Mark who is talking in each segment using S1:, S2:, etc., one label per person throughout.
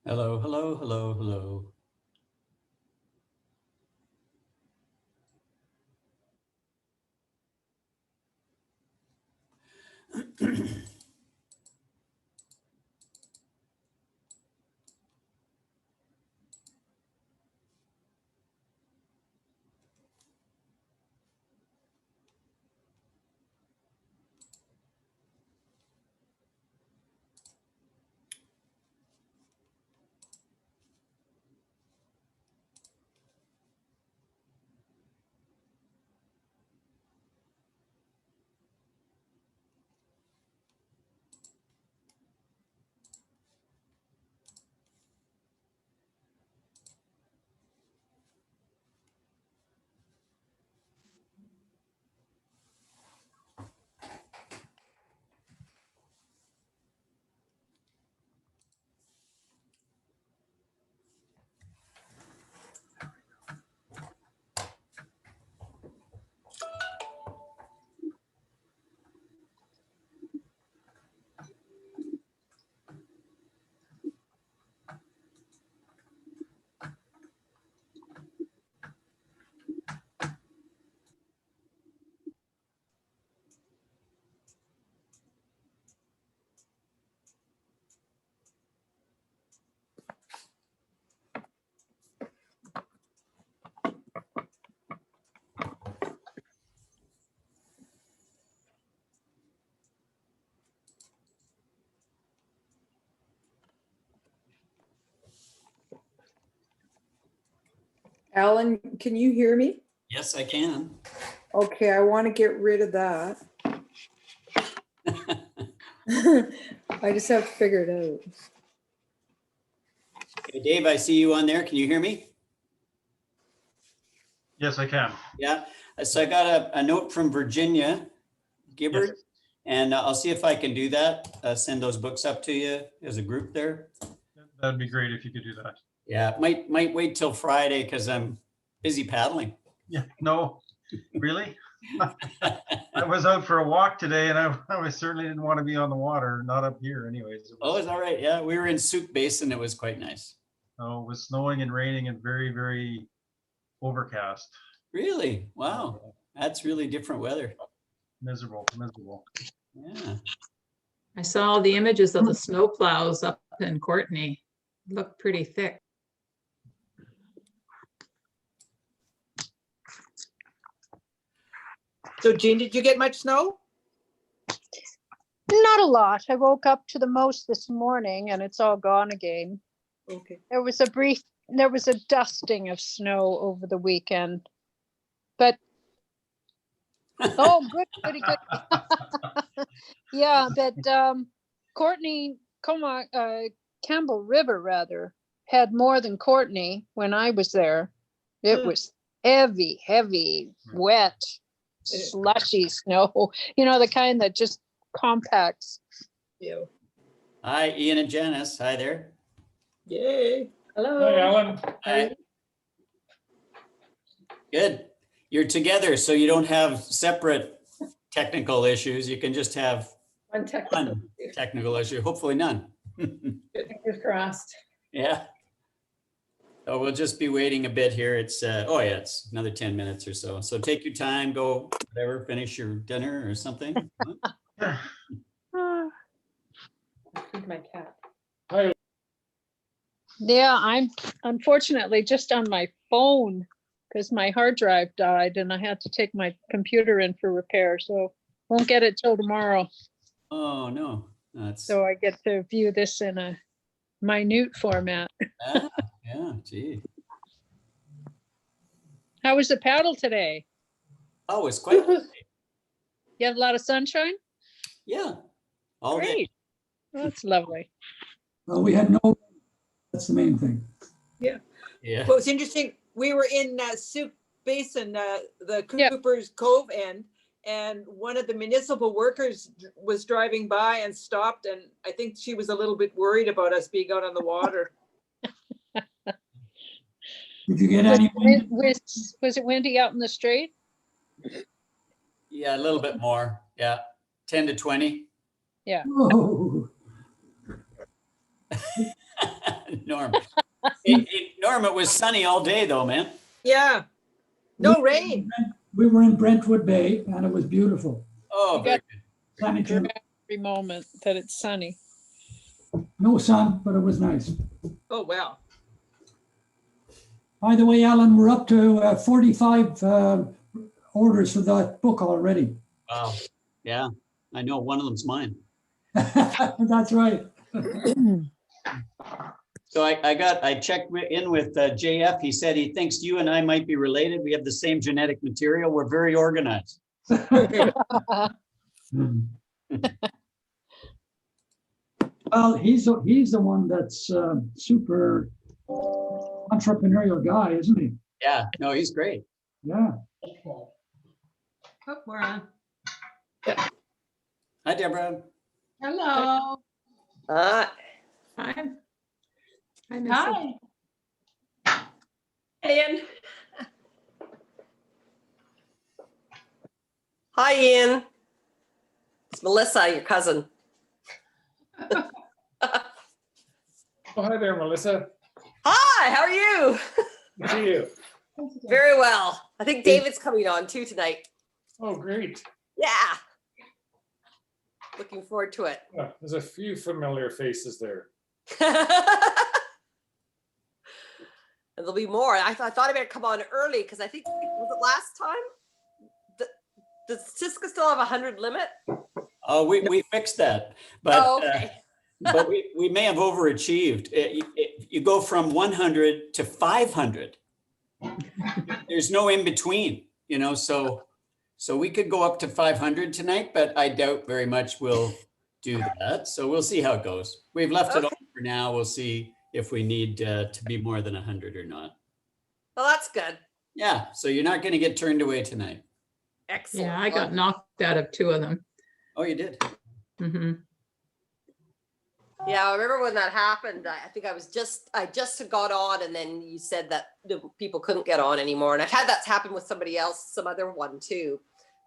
S1: Hello, hello, hello, hello.
S2: Alan, can you hear me?
S1: Yes, I can.
S2: Okay, I want to get rid of that. I just have to figure it out.
S1: Hey, Dave, I see you on there. Can you hear me?
S3: Yes, I can.
S1: Yeah. So I got a note from Virginia Gibbard,
S3: Yes.
S1: and I'll see if I can do that. Send those books up to you as a group there.
S3: That'd be great if you could do that.
S1: Yeah, might wait till Friday because I'm busy paddling.
S3: Yeah, no, really? I was out for a walk today and I certainly didn't want to be on the water, not up here anyways.
S1: Oh, is that right? Yeah, we were in Souk Basin. It was quite nice.
S3: Oh, it was snowing and raining and very, very overcast.
S1: Really? Wow. That's really different weather.
S3: Miserable, miserable.
S1: Yeah.
S4: I saw the images of the snow plows up in Courtney. Looked pretty thick.
S5: So Jean, did you get much snow?
S6: Not a lot. I woke up to the most this morning and it's all gone again.
S5: Okay.
S6: There was a dusting of snow over the weekend. But oh, good. Yeah, but Courtney, Campbell River rather, had more than Courtney when I was there. It was heavy, wet, slushy snow, the kind that just compacts.
S5: Yeah.
S1: Hi, Ian and Janice. Hi there.
S5: Yay.
S2: Hello.
S3: Hi, Alan.
S1: Hi. Good. You're together, so you don't have separate technical issues. You can just have
S2: One technical.
S1: one technical issue, hopefully none.
S2: Fingers crossed.
S1: Yeah. So we'll just be waiting a bit here. It's, oh yeah, it's another 10 minutes or so. So take your time, go whatever, finish your dinner or something.
S2: Feed my cat.
S6: Yeah, I'm unfortunately just on my phone because my hard drive died and I had to take my computer in for repair. So won't get it till tomorrow.
S1: Oh, no. That's,
S6: So I get to view this in a minute format.
S1: yeah, gee.
S6: How was the paddle today?
S1: Oh, it's quite,
S6: You have a lot of sunshine?
S1: yeah. All day.
S6: Great. That's lovely.
S7: Well, we had no, that's the main thing.
S1: Yeah.
S5: Well, it's interesting. We were in Souk Basin, the
S6: Yeah.
S5: Cooper's Cove end, and one of the municipal workers was driving by and stopped, and I think she was a little bit worried about us being out on the water.
S7: Did you get any wind?
S6: Was it windy out in the street?
S1: Yeah, a little bit more. Yeah. 10 to 20.
S7: Oh,
S1: Norm. Norm, it was sunny all day though, man.
S5: Yeah, no rain.
S7: We were in Brentwood Bay and it was beautiful.
S1: Oh,
S6: You
S1: very
S6: got-
S1: good.
S7: Sunny, too.
S6: Every moment that it's sunny.
S7: No sun, but it was nice.
S5: Oh, wow.
S7: By the way, Alan, we're up to 45 orders for that book already.
S1: Wow. Yeah, I know one of them's mine.
S7: That's right.
S1: So I checked in with JF. He said he thinks you and I might be related. We have the same genetic material. We're very organized.
S7: Well, he's the one that's super entrepreneurial guy, isn't he?
S1: Yeah, no, he's great.
S7: Yeah.
S8: Oh, we're on.
S1: Hi, Deborah.
S8: Hello.
S4: Hi. Hi, Missy.
S8: Hi. Ian.
S9: Hi, Ian. It's Melissa, your cousin.
S10: Oh, hi there, Melissa.
S9: Hi, how are you?
S10: Good to see you.
S9: Very well. I think David's coming on too tonight.
S10: Oh, great.
S9: Yeah. Looking forward to it.
S10: Yeah, there's a few familiar faces there.
S9: And there'll be more. I thought I better come on early because I think, was it last time? Does Cisco still have 100 limit?
S1: Oh, we fixed that, but
S9: Oh, okay.
S1: but we may have overachieved. You go from 100 to 500. There's no in between, you know. So we could go up to 500 tonight, but I doubt very much we'll do that. So we'll see how it goes. We've left it
S9: Okay.
S1: open for now. We'll see if we need to be more than 100 or not.
S9: Well, that's good.
S1: Yeah. So you're not going to get turned away tonight.
S9: Excellent.
S4: Yeah, I got knocked out of 2 of them.
S1: Oh, you did.
S4: hmm
S9: Yeah, I remember when that happened. I think I just got on, and then you said that the people couldn't get on anymore. And I've had that happen with somebody else, some other one too.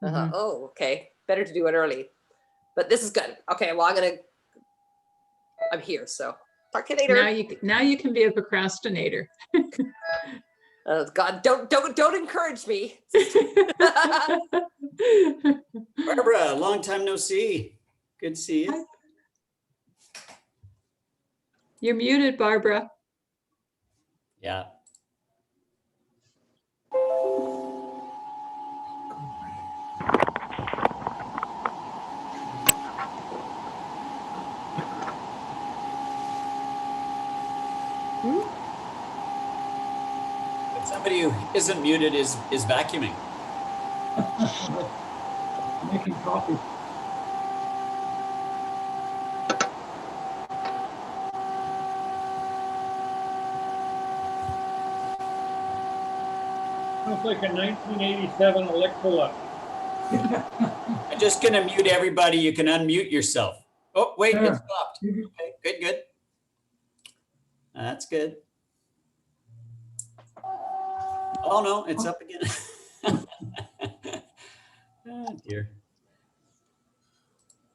S9: I thought, oh, okay, better to do it early. But this is good. Okay, well, I'm here, so talk to you later.
S4: Now you can be a procrastinator.
S9: Oh God, don't encourage me.
S1: Barbara, long time no see. Good to see you.
S4: You're muted, Barbara.
S1: Yeah. But somebody who isn't muted is vacuuming.
S7: Making coffee.
S10: Sounds like a 1987 Electrolux.
S1: I'm just gonna mute everybody. You can unmute yourself. Oh, wait, it
S7: Yeah.
S1: stopped. Okay, good. That's good. Oh, no, it's up again. Oh, dear.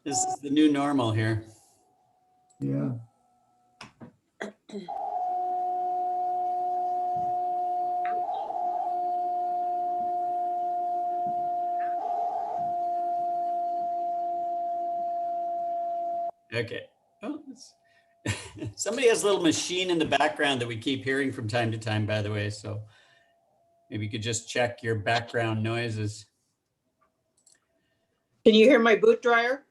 S1: This is the new normal here.
S7: Yeah.
S1: Okay. Oh, somebody has a little machine in the background that we keep hearing from time to time, by the way. So maybe you could just check your background noises.
S5: Can you hear my boot dryer?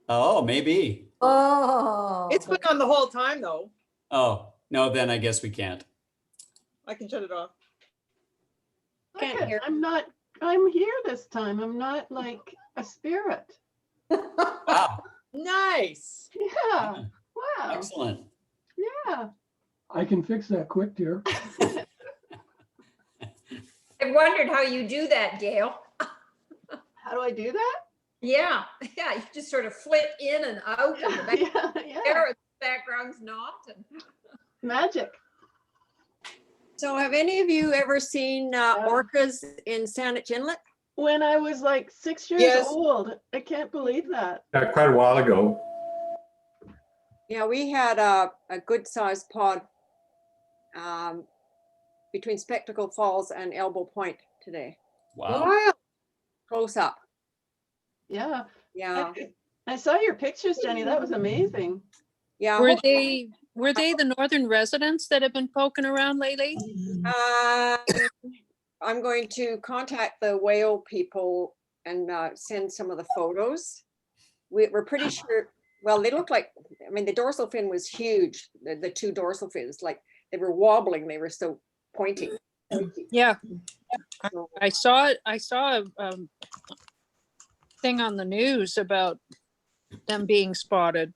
S1: Oh, maybe.
S9: Oh,
S5: It's been on the whole time though.
S1: Oh, no, then I guess we can't.
S5: I can shut it off.
S8: Look at- I'm here this time. I'm not like a spirit.
S1: Wow,
S5: Nice.
S8: Yeah. Wow.
S1: excellent.
S8: Yeah.
S7: I can fix that quick, dear.
S11: I wondered how you do that, Gail.
S8: How do I do that?
S11: Yeah, you just sort of flit in and out and the
S8: Yeah.
S11: background's not.
S8: Magic.
S12: So have any of you ever seen orcas in Saanich Inlet?
S8: When I was like 6 years
S5: Yes.
S8: old. I can't believe that.
S10: Quite a while ago.
S12: Yeah, we had a good sized pod between Spectacle Falls and Elbow Point today.
S1: Wow.
S8: Wow.
S12: Close up.
S8: Yeah.
S12: Yeah.
S8: I saw your pictures, Jenny. That was amazing.
S12: Yeah.
S6: Were they the northern residents that have been poking around lately?
S12: I'm going to contact the whale people and send some of the photos. We're pretty sure, well, they look like, I mean, the dorsal fin was huge. The two dorsal fins, like they were wobbling. They were so pointy.
S6: Yeah,
S12: So,
S6: I saw it. I saw a thing on the news about them being spotted.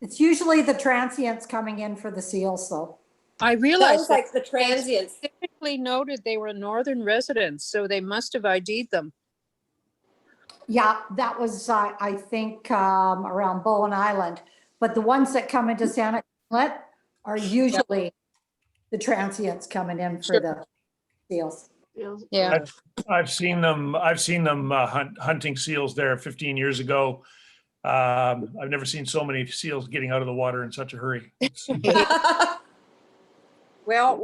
S13: It's usually the transients coming in for the seals, though.
S6: I realized
S9: Sounds like the transients.
S6: specifically noted they were northern residents, so they must have ID'd them.
S13: Yeah, that was, I think, around Bowen Island. But the ones that come into Santa Inlet are usually the transients coming in for the seals.
S6: Yeah.
S10: I've seen them hunting seals there 15 years ago. I've never seen so many seals getting out of the water in such a hurry.
S12: well,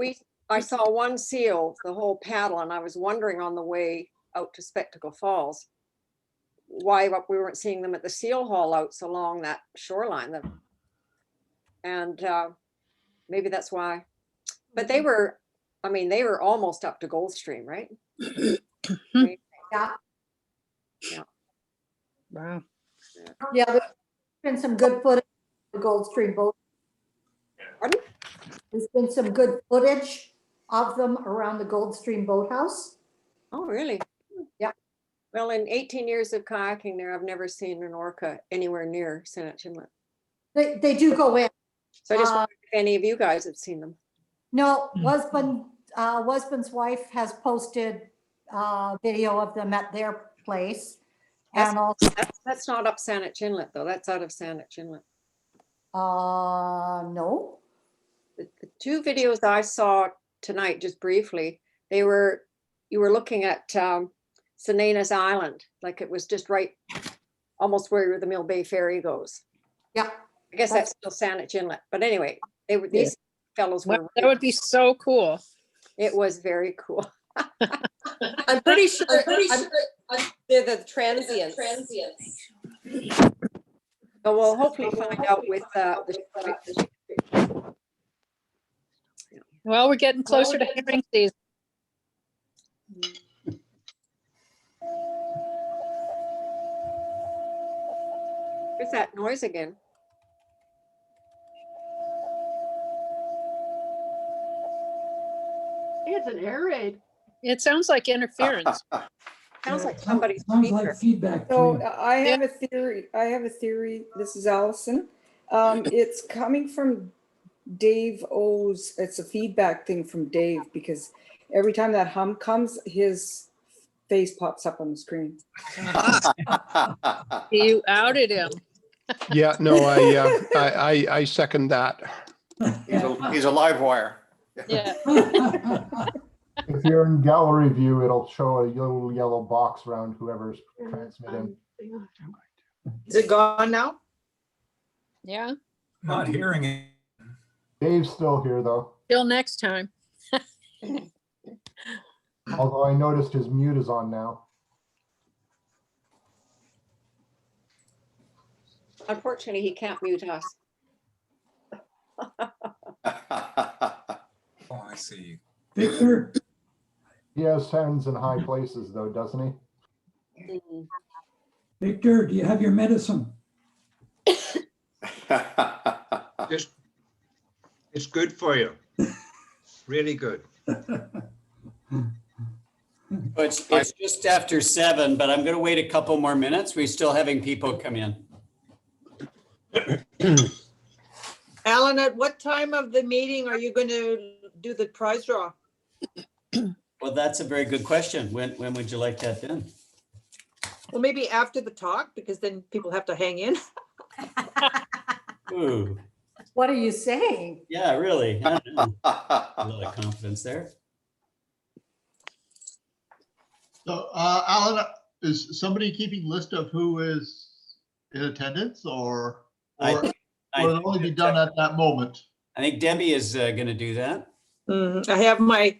S12: I saw one seal, the whole paddle, and I was wondering on the way out to Spectacle Falls why we weren't seeing them at the seal haul outs along that shoreline. And maybe that's why. But they were, I mean, they were almost up to Goldstream, right?
S13: Yeah.
S12: Yeah.
S6: Wow.
S13: Yeah, there's been some good footage of the Goldstream boat.
S12: Pardon?
S13: There's been some good footage of them around the Goldstream boathouse.
S12: Oh, really?
S13: Yeah.
S12: Well, in 18 years of kayaking there, I've never seen an orca anywhere near Saanich Inlet.
S13: They do go in.
S12: So I just wondered if any of you guys have seen them.
S13: No, Wasbund's wife has posted video of them at their place. And also,
S12: That's not up Saanich Inlet, though. That's out of Saanich Inlet.
S13: no.
S12: The two videos I saw tonight, just briefly, you were looking at Sinanas Island, like it was just right, almost where the Mill Bay Ferry goes.
S13: Yeah.
S12: I guess that's still Saanich Inlet, but anyway, these fellows were.
S6: That would be so cool.
S12: It was very cool.
S9: I'm pretty sure they're the transients.
S12: So we'll hopefully find out with the.
S6: Well, we're getting closer to herring season.
S12: What's that noise again?
S8: I think it's an air raid.
S6: It sounds like interference.
S12: Sounds like somebody's
S7: Sounds
S12: speaker.
S7: like feedback. to
S2: So
S7: me.
S2: I have a theory. This is Allison. It's coming from Dave O's. It's a feedback thing from Dave because every time that hum comes, his face pops up on the screen.
S6: You outed him.
S14: Yeah, no, I second that.
S15: He's a live wire.
S6: Yeah.
S16: If you're in gallery view, it'll show a little yellow box around whoever's transmitting.
S5: Is it gone now?
S6: Yeah.
S17: Not hearing it.
S16: Dave's still here though,
S6: Till next time.
S16: although I noticed his mute is on now.
S12: Unfortunately, he can't mute us.
S17: Oh, I see.
S7: Victor,
S16: He has hands in high places though, doesn't he?
S7: Victor, do you have your medicine?
S15: It's good for you. Really good.
S1: It's just after 7, but I'm going to wait a couple more minutes. We're still having people come in.
S5: Alan, at what time of the meeting are you going to do the prize draw?
S1: Well, that's a very good question. When would you like that done?
S5: Well, maybe after the talk, because then people have to hang in.
S1: Ooh,
S13: What are you saying?
S1: yeah, really. I don't know. A lot of confidence there.
S18: So, Alan, is somebody keeping list of who is in attendance or? will only be done at that moment.
S1: I think Debbie is going to do that.
S5: I have my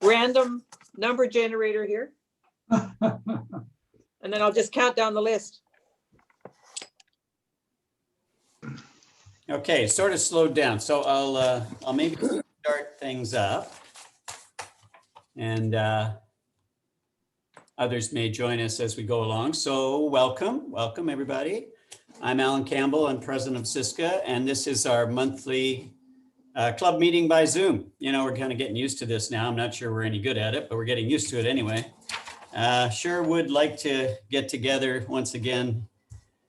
S5: random number generator here. And then I'll just count down the list.
S1: Okay, sort of slowed down. So I'll maybe start things up. And others may join us as we go along. So welcome everybody. I'm Alan Campbell, I'm president of CISCA, and this is our monthly club meeting by Zoom. You know, we're kind of getting used to this now. I'm not sure we're any good at it, but we're getting used to it anyway. Sure would like to get together once again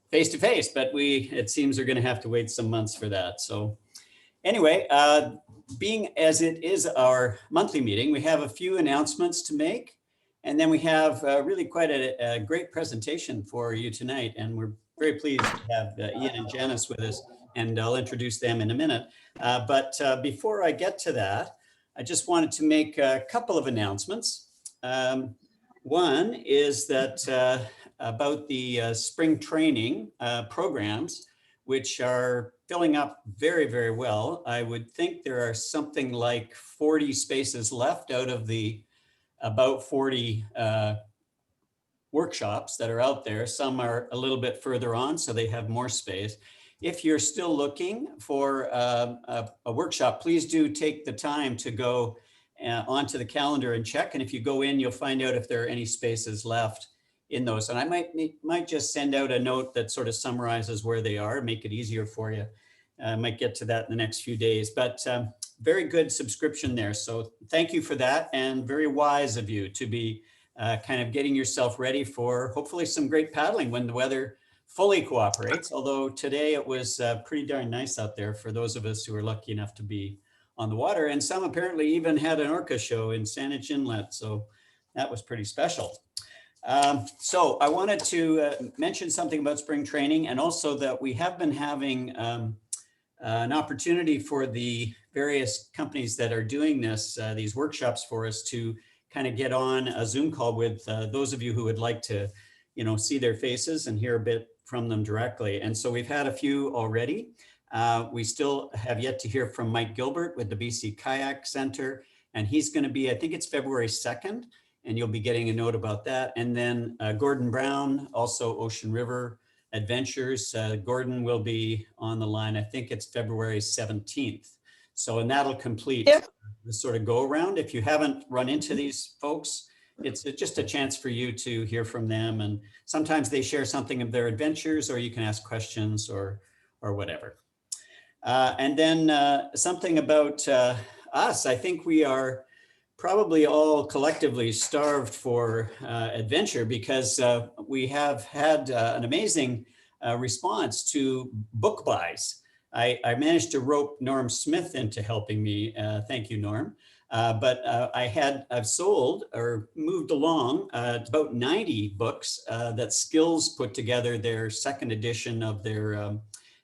S1: face to face, but it seems we're going to have to wait some months for that. So anyway, being as it is our monthly meeting, we have a few announcements to make, and then we have really quite a great presentation for you tonight, and we're very pleased to have Ian and Janice with us, and I'll introduce them in a minute. But before I get to that, I just wanted to make a couple of announcements. One is that about the spring training programs, which are filling up very, very well. I would think there are something like 40 spaces left out of the about 40 workshops that are out there. Some are a little bit further on, so they have more space. If you're still looking for a workshop, please do take the time to go onto the calendar and check. And if you go in, you'll find out if there are any spaces left in those. And I might just send out a note that sort of summarizes where they are, make it easier for you. I might get to that in the next few days, but very good subscription there. So thank you for that, and very wise of you to be kind of getting yourself ready for hopefully some great paddling when the weather fully cooperates. Although today it was pretty darn nice out there for those of us who were lucky enough to be on the water, and some apparently even had an orca show in Saanich Inlet. So that was pretty special. So I wanted to mention something about spring training, and also that we have been having an opportunity for the various companies that are doing this, these workshops for us, to kind of get on a Zoom call with those of you who would like to, see their faces and hear a bit from them directly. And so we've had a few already. We still have yet to hear from Mike Gilbert with the BC Kayak Center, and he's going to be, I think it's February 2nd, and you'll be getting a note about that. And then Gordon Brown, also Ocean River Adventures. Gordon will be on the line, I think it's February 17th. So, and that'll complete the sort of go around. If you haven't run into these folks, it's just a chance for you to hear from them. And sometimes they share something of their adventures, or you can ask questions or whatever. And then something about us. I think we are probably all collectively starved for adventure, because we have had an amazing response to book buys. I managed to rope Norm Smith into helping me. Thank you, Norm. But I've sold or moved along about 90 books that Skills put together, their second edition of their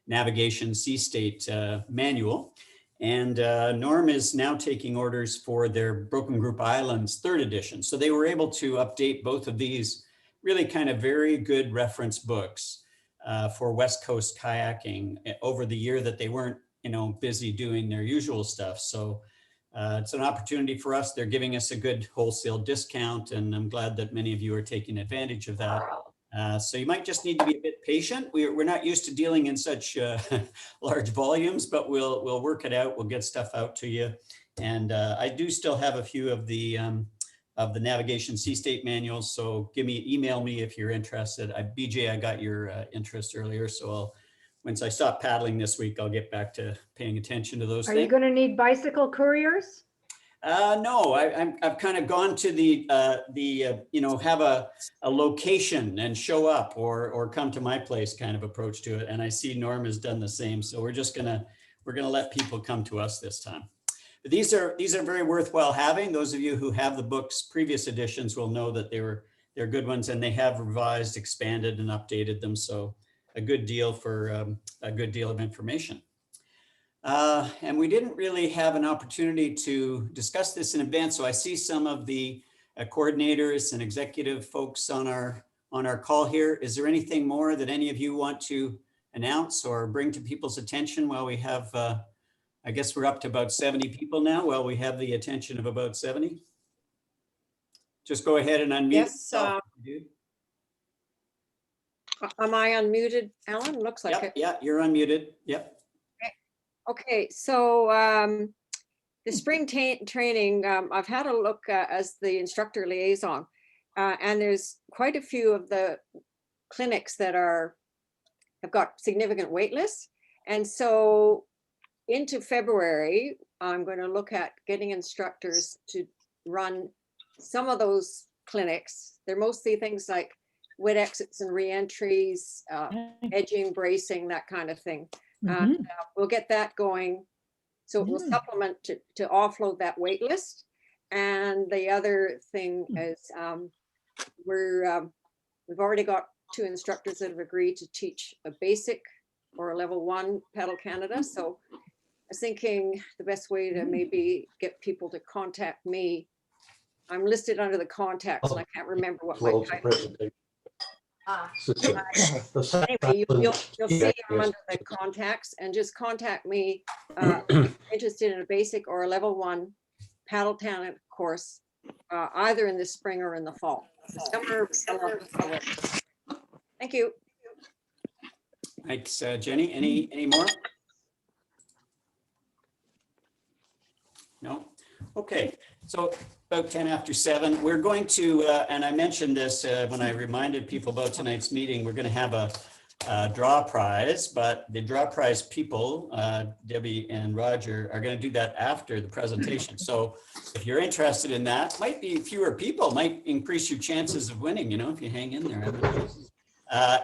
S1: Navigation Sea State manual. And Norm is now taking orders for their Broken Group Islands third edition. So they were able to update both of these really kind of very good reference books for West Coast kayaking over the year that they weren't, busy doing their usual stuff. So it's an opportunity for us. They're giving us a good wholesale discount, and I'm glad that many of you are taking advantage of that. So you might just need to be a bit patient. We're not used to dealing in such large volumes, but we'll work it out. We'll get stuff out to you. And I do still have a few of the Navigation Sea State manuals. So email me if you're interested. BJ, I got your interest earlier. So once I stop paddling this week, I'll get back to paying attention to those things.
S11: Are you going to need bicycle couriers?
S1: No, I've kind of gone to have a location and show up or come to my place kind of approach to it. And I see Norm has done the same. So we're gonna let people come to us this time. But these are very worthwhile having. Those of you who have the books, previous editions, will know that they're good ones, and they have revised, expanded, and updated them. So a good deal for a good deal of information. And we didn't really have an opportunity to discuss this in advance. So I see some of the coordinators and executive folks on our call here. Is there anything more that any of you want to announce or bring to people's attention while we have, I guess we're up to about 70 people now, while we have the attention of about 70? Just go ahead and unmute.
S12: Yes,
S1: yourself, dude.
S12: Am I unmuted, Alan? Looks like
S1: Yep,
S12: it.
S1: yeah, you're unmuted. Yep.
S12: Okay, so the spring training, I've had a look as the instructor liaison, and there's quite a few of the clinics that have got significant wait lists. And so into February, I'm going to look at getting instructors to run some of those clinics. They're mostly things like wet exits and reentries, edging, bracing, that kind of thing. We'll get that going. So it will supplement to offload that wait list. And the other thing is we've already got 2 instructors that have agreed to teach a basic or a level 1 Paddle Canada. So I was thinking the best way to maybe get people to contact me. I'm listed under the contacts and I can't remember what my title is. Anyway, you'll see I'm under the contacts, and just contact me if you're interested in a basic or a level 1 Paddle Canada course, either in the spring or in the fall. Summer. Thank you.
S1: Thanks, Jenny. Any more? No? Okay, so about 10 after 7, we're going to, and I mentioned this when I reminded people about tonight's meeting, we're going to have a draw prize, but the draw prize people, Debbie and Roger, are going to do that after the presentation. So if you're interested in that, might be fewer people, might increase your chances of winning, if you hang in there.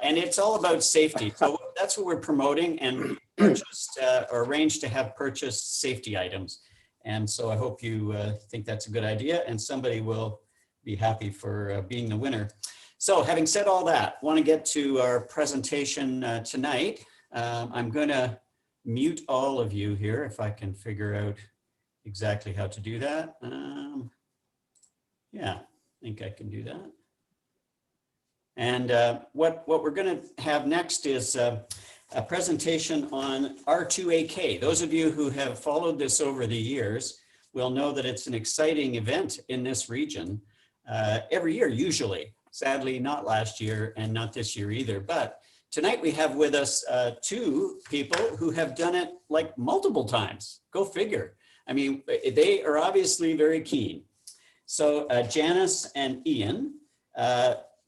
S1: And it's all about safety. So that's what we're promoting, and purchased or arranged to have purchased safety items. And so I hope you think that's a good idea, and somebody will be happy for being the winner. So having said all that, I want to get to our presentation tonight. I'm going to mute all of you here if I can figure out exactly how to do that. Yeah, I think I can do that. And what we're going to have next is a presentation on R2AK. Those of you who have followed this over the years will know that it's an exciting event in this region every year, usually. Sadly, not last year and not this year either. But tonight we have with us 2 people who have done it like multiple times. Go figure. I mean, they are obviously very keen. So Janice and Ian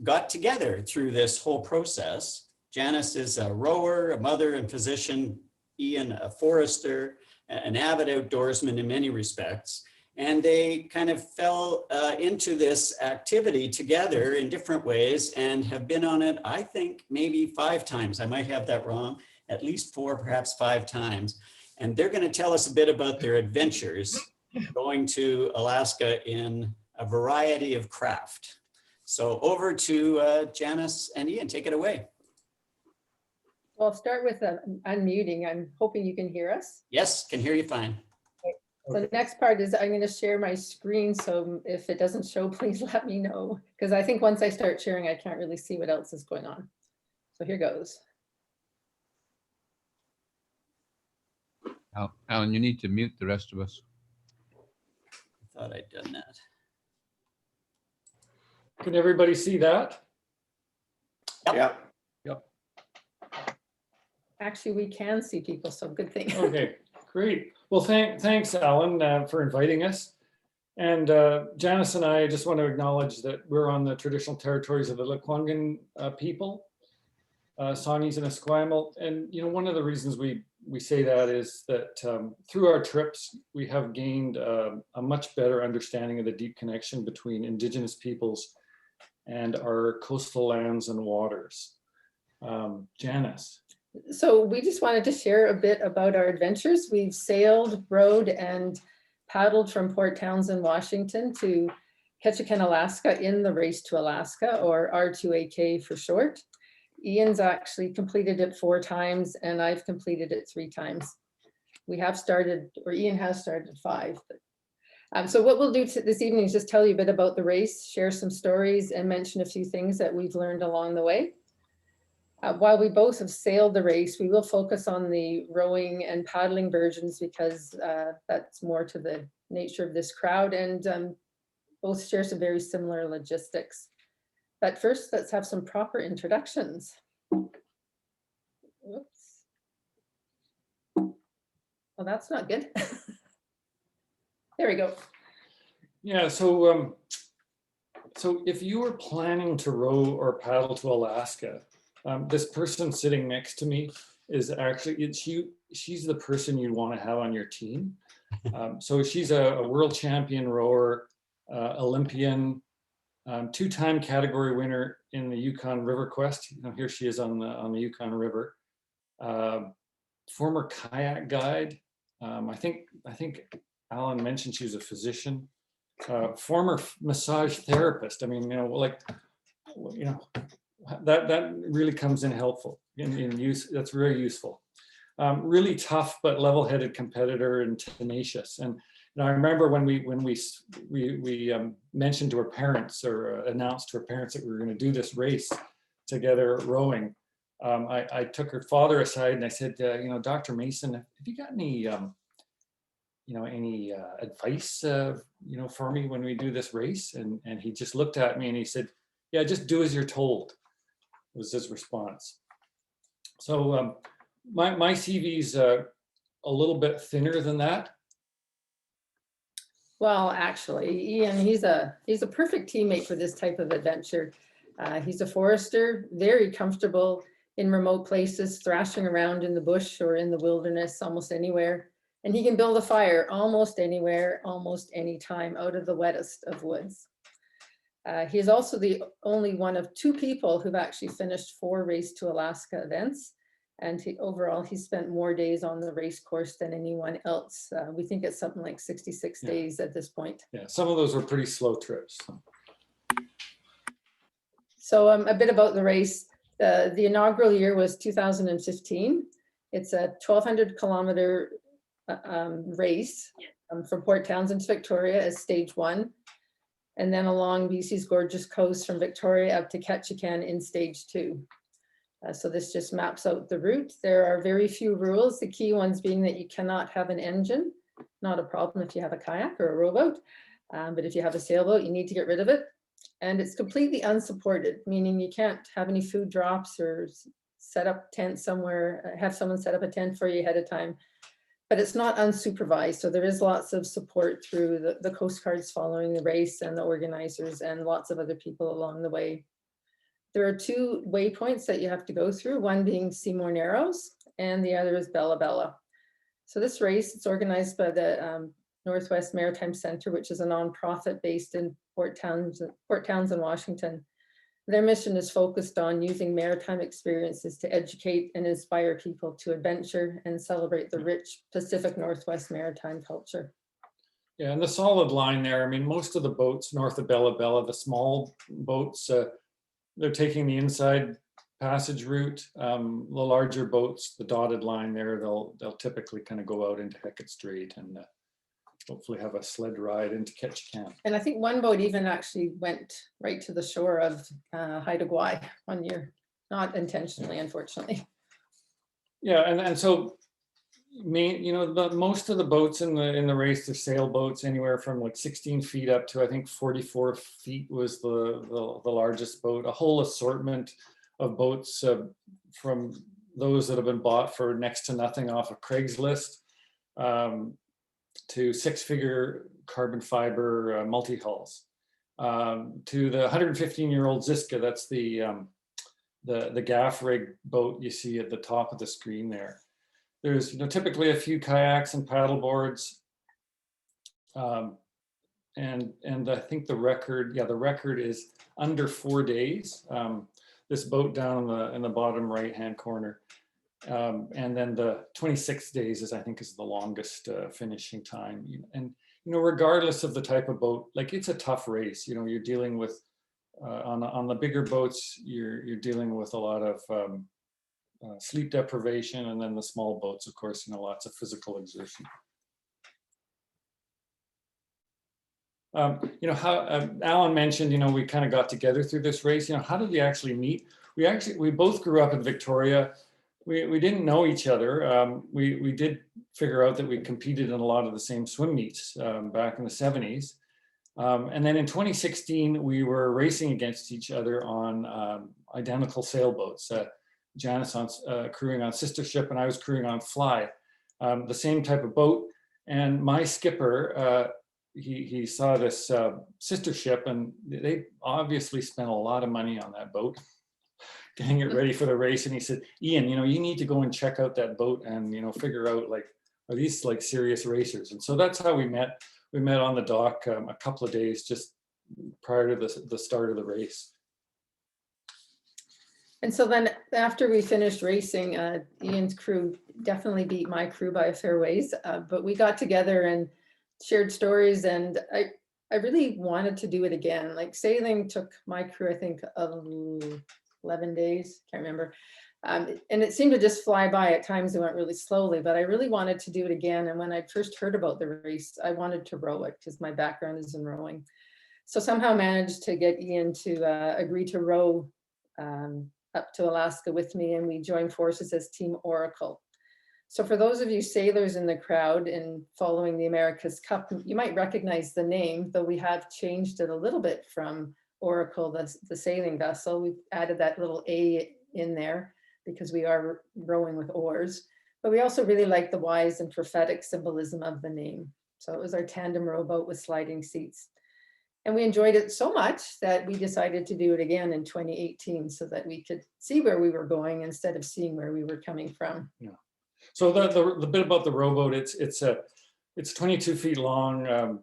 S1: got together through this whole process. Janice is a rower, a mother and physician, Ian a forester, an avid outdoorsman in many respects. And they kind of fell into this activity together in different ways and have been on it, I think, maybe 5 times. I might have that wrong, at least 4, perhaps 5 times. And they're going to tell us a bit about their adventures going to Alaska in a variety of craft. So over to Janice and Ian, take it away.
S11: Well, I'll start with unmuting. I'm hoping you can hear us.
S1: Yes, can hear you fine.
S11: Okay. So the next part is I'm going to share my screen. So if it doesn't show, please let me know. Because I think once I start sharing, I can't really see what else is going on. So here goes.
S19: Alan, you need to mute the rest of us.
S1: I thought I'd done that.
S7: Can everybody see that?
S1: Yep.
S7: Yep.
S11: Actually, we can see people, so good thing.
S7: Okay, great. Well, thanks, Alan, for inviting us. And Janice and I just want to acknowledge that we're on the traditional territories of the Lekwungen people, Songhees and Esquimalt. And one of the reasons we say that is that through our trips, we have gained a much better understanding of the deep connection between Indigenous peoples and our coastal lands and waters. Janice.
S11: So we just wanted to share a bit about our adventures. We've sailed, rowed, and paddled from Port Townsend, Washington to Ketchikan, Alaska in the Race to Alaska, or R2AK for short. Ian's actually completed it 4 times, and I've completed it 3 times. We have started, or Ian has started 5. So what we'll do this evening is just tell you a bit about the race, share some stories, and mention a few things that we've learned along the way. While we both have sailed the race, we will focus on the rowing and paddling versions because that's more to the nature of this crowd, and both share some very similar logistics. But first, let's have some proper introductions. Whoops. Well, that's not good. There we go.
S7: Yeah, so if you were planning to row or paddle to Alaska, this person sitting next to me is actually, she's the person you want to have on your team. So she's a world champion rower, Olympian, two-time category winner in the Yukon River Quest. You know, here she is on the Yukon River. Former kayak guide. I think Alan mentioned she was a physician. Former massage therapist. I mean, that really comes in helpful in use. That's very useful. Really tough but level-headed competitor and tenacious. And I remember when we mentioned to her parents or announced to her parents that we were going to do this race together rowing. I took her father aside and I said, Dr. Mason, have you got any any advice, for me when we do this race? And he just looked at me and he said, yeah, just do as you're told, was his response. So my CV's a little bit thinner than that.
S11: Well, actually, Ian, he's a perfect teammate for this type of adventure. He's a forester, very comfortable in remote places, thrashing around in the bush or in the wilderness, almost anywhere. And he can build a fire almost anywhere, almost anytime, out of the wettest of woods. He is also the only one of 2 people who've actually finished 4 Race to Alaska events. And overall, he spent more days on the race course than anyone else. We think it's something like 66 days at this point.
S7: Yeah, some of those were pretty slow trips.
S11: So a bit about the race. The inaugural year was 2015. It's a 1,200 kilometer race from Port Townsend to Victoria as stage 1. And then along BC's gorgeous coast from Victoria up to Ketchikan in stage 2. So this just maps out the route. There are very few rules, the key ones being that you cannot have an engine. Not a problem if you have a kayak or a rowboat, but if you have a sailboat, you need to get rid of it. And it's completely unsupported, meaning you can't have any food drops or set up tents somewhere, have someone set up a tent for you ahead of time. But it's not unsupervised, so there is lots of support through the Coast Guards following the race and the organizers and lots of other people along the way. There are 2 waypoints that you have to go through, one being Seymour Narrows and the other is Bella Bella. So this race, it's organized by the Northwest Maritime Center, which is a nonprofit based in Port Townsend, Washington. Their mission is focused on using maritime experiences to educate and inspire people to adventure and celebrate the rich Pacific Northwest maritime culture.
S7: Yeah, and the solid line there, I mean, most of the boats north of Bella Bella, the small boats, they're taking the inside passage route. The larger boats, the dotted line there, they'll typically kind of go out into Hecate Strait and hopefully have a sled ride into Ketchikan.
S11: And I think one boat even actually went right to the shore of Haida Gwaii one year, not intentionally, unfortunately.
S7: Yeah, and so most of the boats in the race, they're sailboats, anywhere from like 16 feet up to I think 44 feet was the largest boat. A whole assortment of boats from those that have been bought for next to nothing off of Craigslist to 6-figure carbon fiber multi-hulls to the 115-year-old Ziska. That's the gaff rig boat you see at the top of the screen there. There's typically a few kayaks and paddle boards, and I think the record is under 4 days. This boat down in the bottom right-hand corner, and then the 26 days is the longest finishing time. And regardless of the type of boat, like it's a tough race. You're dealing with on the bigger boats, you're dealing with a lot of sleep deprivation, and then the small boats, of course, lots of physical exertion. How Alan mentioned, we kind of got together through this race. How did we actually meet? we both grew up in Victoria. We didn't know each other. We did figure out that we competed in a lot of the same swim meets back in the 70s. And then in 2016, we were racing against each other on identical sailboats. Janice crewing on Sister Ship, and I was crewing on Fly, the same type of boat. And my skipper, he saw this Sister Ship, and they obviously spent a lot of money on that boat, getting it ready for the race. And he said, Ian, you need to go and check out that boat and, figure out, like, are these like serious racers? And so that's how we met. We met on the dock a couple of days just prior to the start of the race.
S11: And so then after we finished racing, Ian's crew definitely beat my crew by a fair ways, but we got together and shared stories, and I really wanted to do it again. Like, sailing took my crew, I think, 11 days, can't remember. And it seemed to just fly by. At times it went really slowly, but I really wanted to do it again. And when I first heard about the race, I wanted to row it because my background is in rowing. So somehow managed to get Ian to agree to row up to Alaska with me, and we joined forces as Team Oaracle. So for those of you sailors in the crowd and following the America's Cup, you might recognize the name, though we have changed it a little bit from Oaracle, the sailing vessel. We've added that little A in there because we are rowing with oars, but we also really like the wise and prophetic symbolism of the name. So it was our tandem rowboat with sliding seats. And we enjoyed it so much that we decided to do it again in 2018 so that we could see where we were going instead of seeing where we were coming from.
S7: Yeah. So the bit about the rowboat, it's 22 feet long.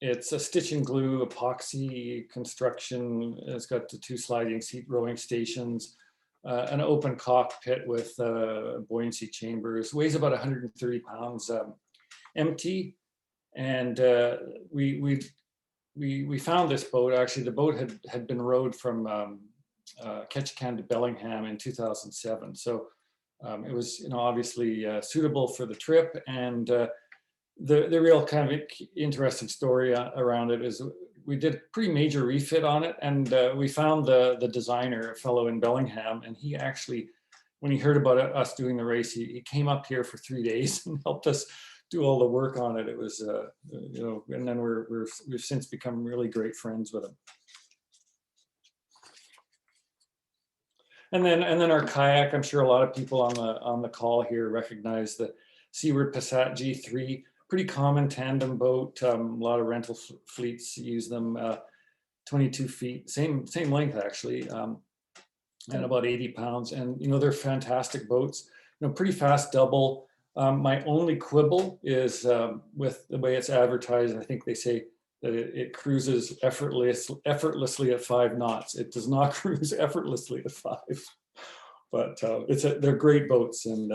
S7: It's a stitch and glue epoxy construction. It's got the 2 sliding seat rowing stations, an open cockpit with buoyancy chambers, weighs about 130 pounds empty. And we found this boat. Actually, the boat had been rowed from Ketchikan to Bellingham in 2007. So it was, obviously suitable for the trip. And the real kind of interesting story around it is we did a pretty major refit on it, and we found the designer, a fellow in Bellingham, and he actually, when he heard about us doing the race, he came up here for 3 days and helped us do all the work on it. It was, and then we've since become really great friends with him. And then our kayak, I'm sure a lot of people on the call here recognize the Seaward Passat G3, pretty common tandem boat. A lot of rental fleets use them. 22 feet, same length actually, and about 80 pounds. And they're fantastic boats. Pretty fast double. My only quibble is with the way it's advertised. I think they say that it cruises effortlessly at 5 knots. It does not cruise effortlessly at 5, but they're great boats, and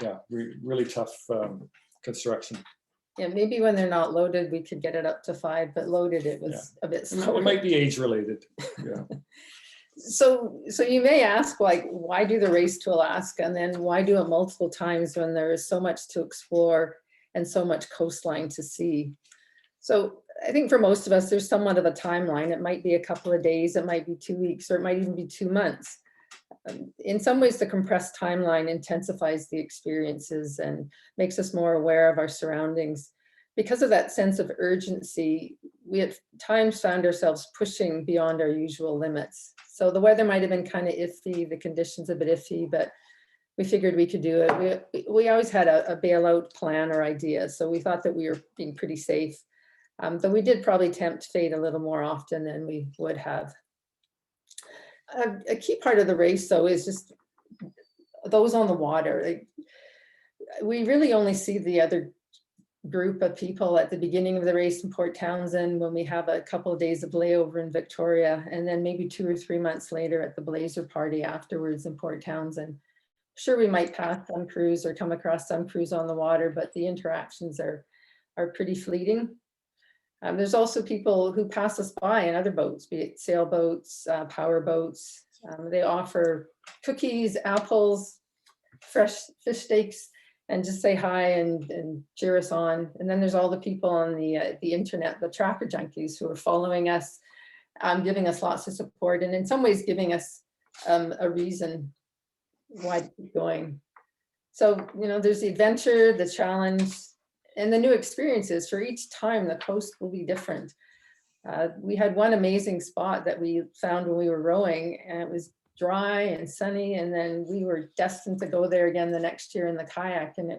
S7: yeah, really tough construction.
S11: Yeah, maybe when they're not loaded, we could get it up to 5, but loaded, it was a bit slower.
S7: It might be age related. Yeah.
S11: So you may ask, like, why do the race to Alaska, and then why do it multiple times when there is so much to explore and so much coastline to see? So I think for most of us, there's somewhat of a timeline. It might be a couple of days, it might be 2 weeks, or it might even be 2 months. In some ways, the compressed timeline intensifies the experiences and makes us more aware of our surroundings. Because of that sense of urgency, we at times found ourselves pushing beyond our usual limits. So the weather might have been kind of iffy, the conditions a bit iffy, but we figured we could do it. We always had a bailout plan or idea, so we thought that we were being pretty safe. Though we did probably tempt fate a little more often than we would have. A key part of the race, though, is just those on the water. We really only see the other group of people at the beginning of the race in Port Townsend, when we have a couple of days of layover in Victoria, and then maybe 2 or 3 months later at the Blazer party afterwards in Port Townsend. Sure, we might pass some crews or come across some crews on the water, but the interactions are pretty fleeting. There's also people who pass us by in other boats, be it sailboats, power boats. They offer cookies, apples, fresh fish steaks, and just say hi and cheer us on. And then there's all the people on the internet, the tracker junkies, who are following us, giving us lots of support, and in some ways giving us a reason why to keep going. So, you know, there's the adventure, the challenge, and the new experiences. For each time, the coast will be different. We had one amazing spot that we found when we were rowing, and it was dry and sunny, and then we were destined to go there again the next year in the kayak, and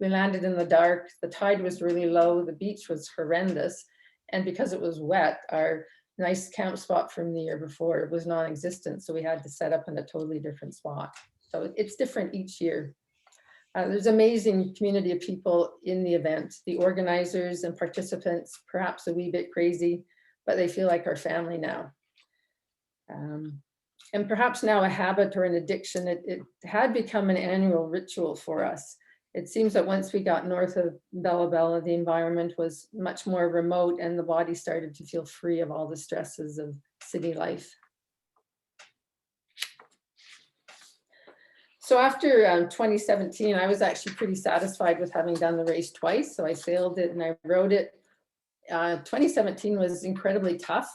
S11: we landed in the dark, the tide was really low, the beach was horrendous, and because it was wet, our nice camp spot from the year before was non-existent, so we had to set up in a totally different spot. So it's different each year. There's amazing community of people in the event, the organizers and participants, perhaps a wee bit crazy, but they feel like our family now. And perhaps now a habit or an addiction, it had become an annual ritual for us. It seems that once we got north of Bella Bella, the environment was much more remote and the body started to feel free of all the stresses of city life. So after 2017, I was actually pretty satisfied with having done the race twice. So I sailed it and I rowed it. 2017 was incredibly tough.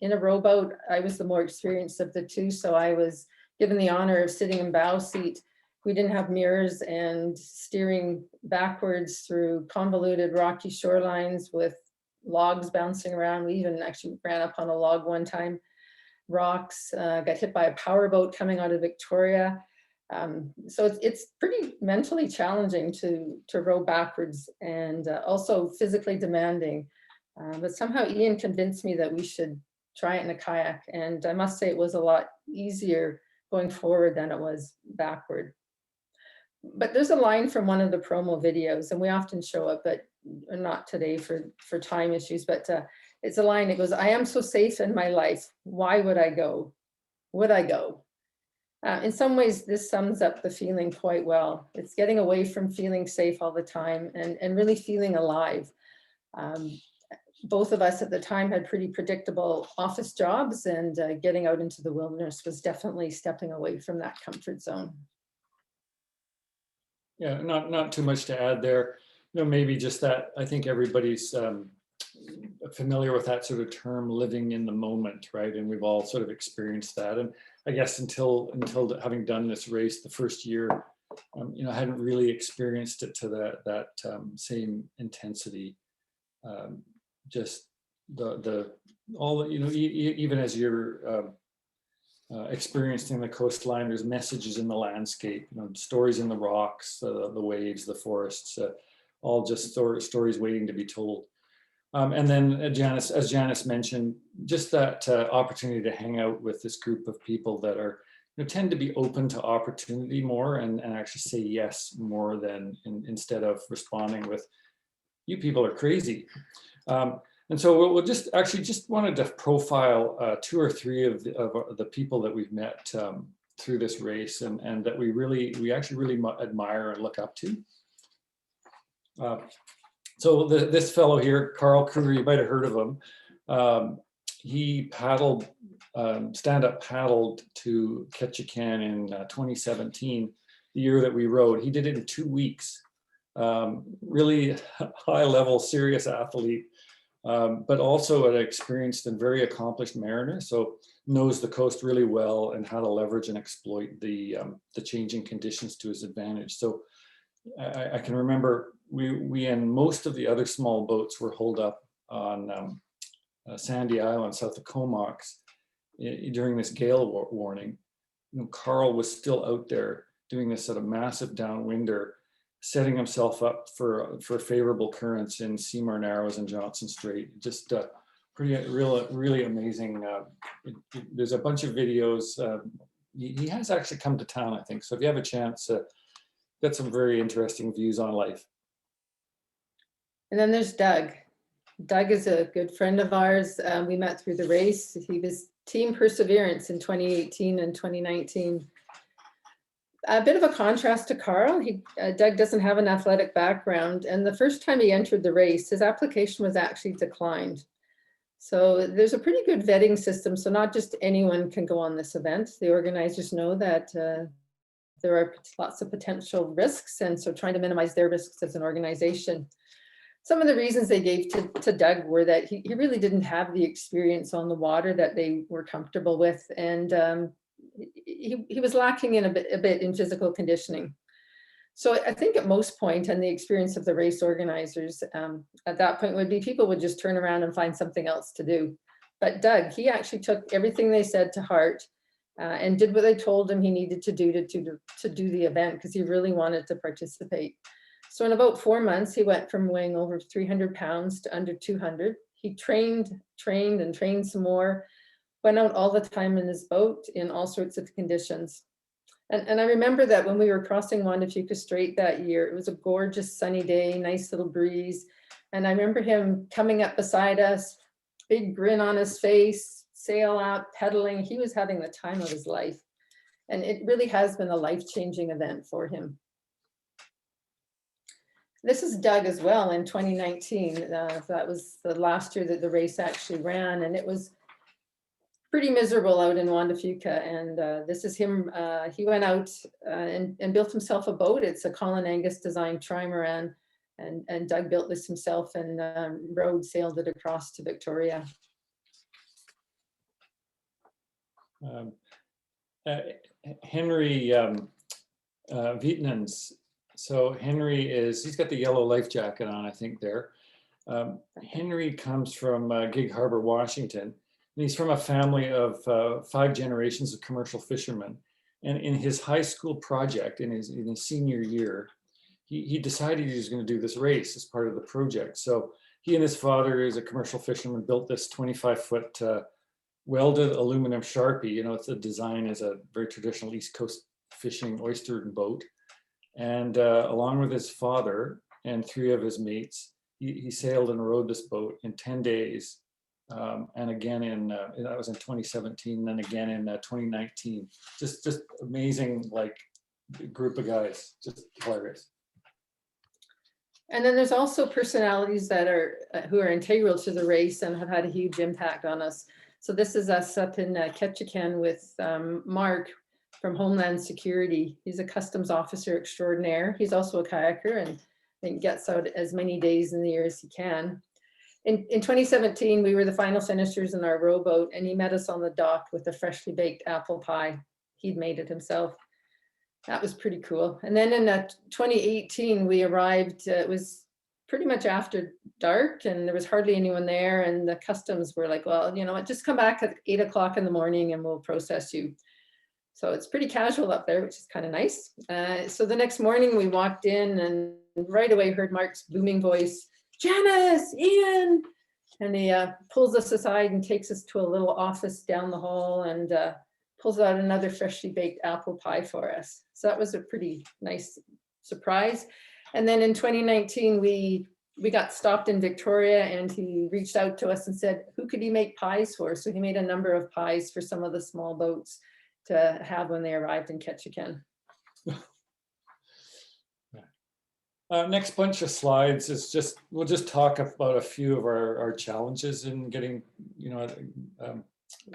S11: In a rowboat, I was the more experienced of the two. So I was given the honor of sitting in bow seat. We didn't have mirrors and steering backwards through convoluted rocky shorelines with logs bouncing around. We even actually ran up on a log one time. Rocks, got hit by a powerboat coming out of Victoria. So it's pretty mentally challenging to row backwards and also physically demanding. But somehow Ian convinced me that we should try it in a kayak. And I must say it was a lot easier going forward than it was backward. But there's a line from one of the promo videos, and we often show it, but not today for time issues, but it's a line that goes, "I am so safe in my life. Why would I go? Would I go?" In some ways, this sums up the feeling quite well. It's getting away from feeling safe all the time and really feeling alive. Both of us at the time had pretty predictable office jobs, and getting out into the wilderness was definitely stepping away from that comfort zone.
S7: Yeah, not too much to add there. You know, maybe just that I think everybody's familiar with that sort of term, living in the moment, right? And we've all sort of experienced that. And I guess until having done this race the first year, you know, I hadn't really experienced it to that same intensity. Just all the, you know, even as you're experiencing the coastline, there's messages in the landscape, you know, stories in the rocks, the waves, the forests, all just stories waiting to be told. And then as Janice mentioned, just that opportunity to hang out with this group of people that are, you know, tend to be open to opportunity more and actually say yes more than instead of responding with, "You people are crazy." And so we'll just wanted to profile 2 or 3 of the people that we've met through this race and that we actually really admire and look up to. So this fellow here, Carl Kruger, you might have heard of him. He paddled, stand-up paddled to Ketchikan in 2017, the year that we rode. He did it in 2 weeks. Really high-level, serious athlete, but also an experienced and very accomplished mariner. So knows the coast really well and how to leverage and exploit the changing conditions to his advantage. So I can remember we and most of the other small boats were holed up on Sandy Island, south of Comox, during this gale warning. You know, Carl was still out there doing this sort of massive downwinder, setting himself up for favorable currents in Seymour Narrows and Johnson Strait. Just really amazing. There's a bunch of videos. He has actually come to town, I think. So if you have a chance, got some very interesting views on life.
S11: And then there's Doug. Doug is a good friend of ours. We met through the race. He was Team Perseverance in 2018 and 2019. A bit of a contrast to Carl. Doug doesn't have an athletic background, and the first time he entered the race, his application was actually declined. So there's a pretty good vetting system. So not just anyone can go on this event. The organizers know that there are lots of potential risks, and so trying to minimize their risks as an organization. Some of the reasons they gave to Doug were that he really didn't have the experience on the water that they were comfortable with, and he was lacking in a bit in physical conditioning. So I think at most point, and the experience of the race organizers at that point would be people would just turn around and find something else to do. But Doug, he actually took everything they said to heart and did what they told him he needed to do to do the event, because he really wanted to participate. So in about 4 months, he went from weighing over 300 pounds to under 200. He trained some more, went out all the time in his boat in all sorts of conditions. And I remember that when we were crossing Juan de Fuca Strait that year, it was a gorgeous sunny day, nice little breeze. And I remember him coming up beside us, big grin on his face, sail out, pedaling. He was having the time of his life. And it really has been a life-changing event for him. This is Doug as well in 2019. That was the last year that the race actually ran, and it was pretty miserable out in Juan de Fuca. And this is him. He went out and built himself a boat. It's a Colin Angus designed trimaran, and Doug built this himself and sailed it across to Victoria.
S7: Henry Vietnam's. So Henry he's got the yellow life jacket on, I think there. Henry comes from Gig Harbor, Washington. And he's from a family of 5 generations of commercial fishermen. And in his high school project, in his senior year, he decided he was going to do this race as part of the project. So he and his father, as a commercial fisherman, built this 25-foot welded aluminum Sharpie. You know, it's a design as a very traditional East Coast fishing oyster boat. And along with his father and 3 of his mates, he sailed and rowed this boat in 10 days. And again that was in 2017, and then again in 2019. Just amazing, like, group of guys, just hilarious.
S11: And then there's also personalities that are who are integral to the race and have had a huge impact on us. So this is us up in Ketchikan with Mark from Homeland Security. He's a customs officer extraordinaire. He's also a kayaker and I think gets out as many days in the year as he can. In 2017, we were the final finishers in our rowboat, and he met us on the dock with a freshly baked apple pie. He'd made it himself. That was pretty cool. And then in 2018, we arrived, it was pretty much after dark and there was hardly anyone there. And the customs were like, well, you know what, just come back at 8 o'clock in the morning and we'll process you. So it's pretty casual up there, which is kind of nice. So the next morning we walked in and right away heard Mark's booming voice, Janice, Ian. And he pulls us aside and takes us to a little office down the hall and pulls out another freshly baked apple pie for us. So that was a pretty nice surprise. And then in 2019, we got stopped in Victoria and he reached out to us and said, who could he make pies for? So he made a number of pies for some of the small boats to have when they arrived in Ketchikan.
S7: Next bunch of slides is we'll just talk about a few of our challenges in getting,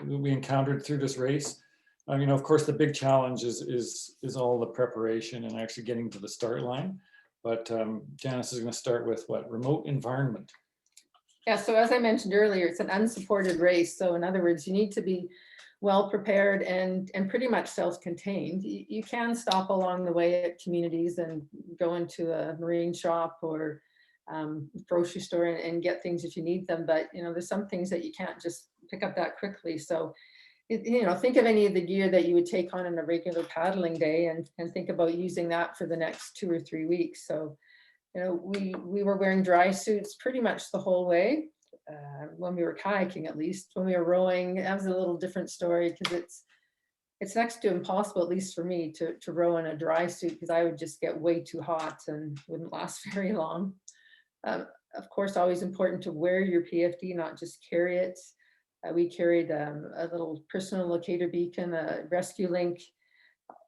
S7: we encountered through this race. Of course, the big challenge is all the preparation and actually getting to the start line. But Janice is going to start with what? Remote environment.
S11: Yeah, so as I mentioned earlier, it's an unsupported race. So in other words, you need to be well prepared and pretty much self-contained. You can stop along the way at communities and go into a marine shop or grocery store and get things if you need them. But there's some things that you can't just pick up that quickly. So think of any of the gear that you would take on in a regular paddling day and think about using that for the next 2 or 3 weeks. So we were wearing dry suits pretty much the whole way. When we were kayaking, at least. When we were rowing, that was a little different story because it's next to impossible, at least for me, to row in a dry suit because I would just get way too hot and wouldn't last very long. Of course, always important to wear your PFD, not just carry it. We carried a little personal locator beacon, a rescue link.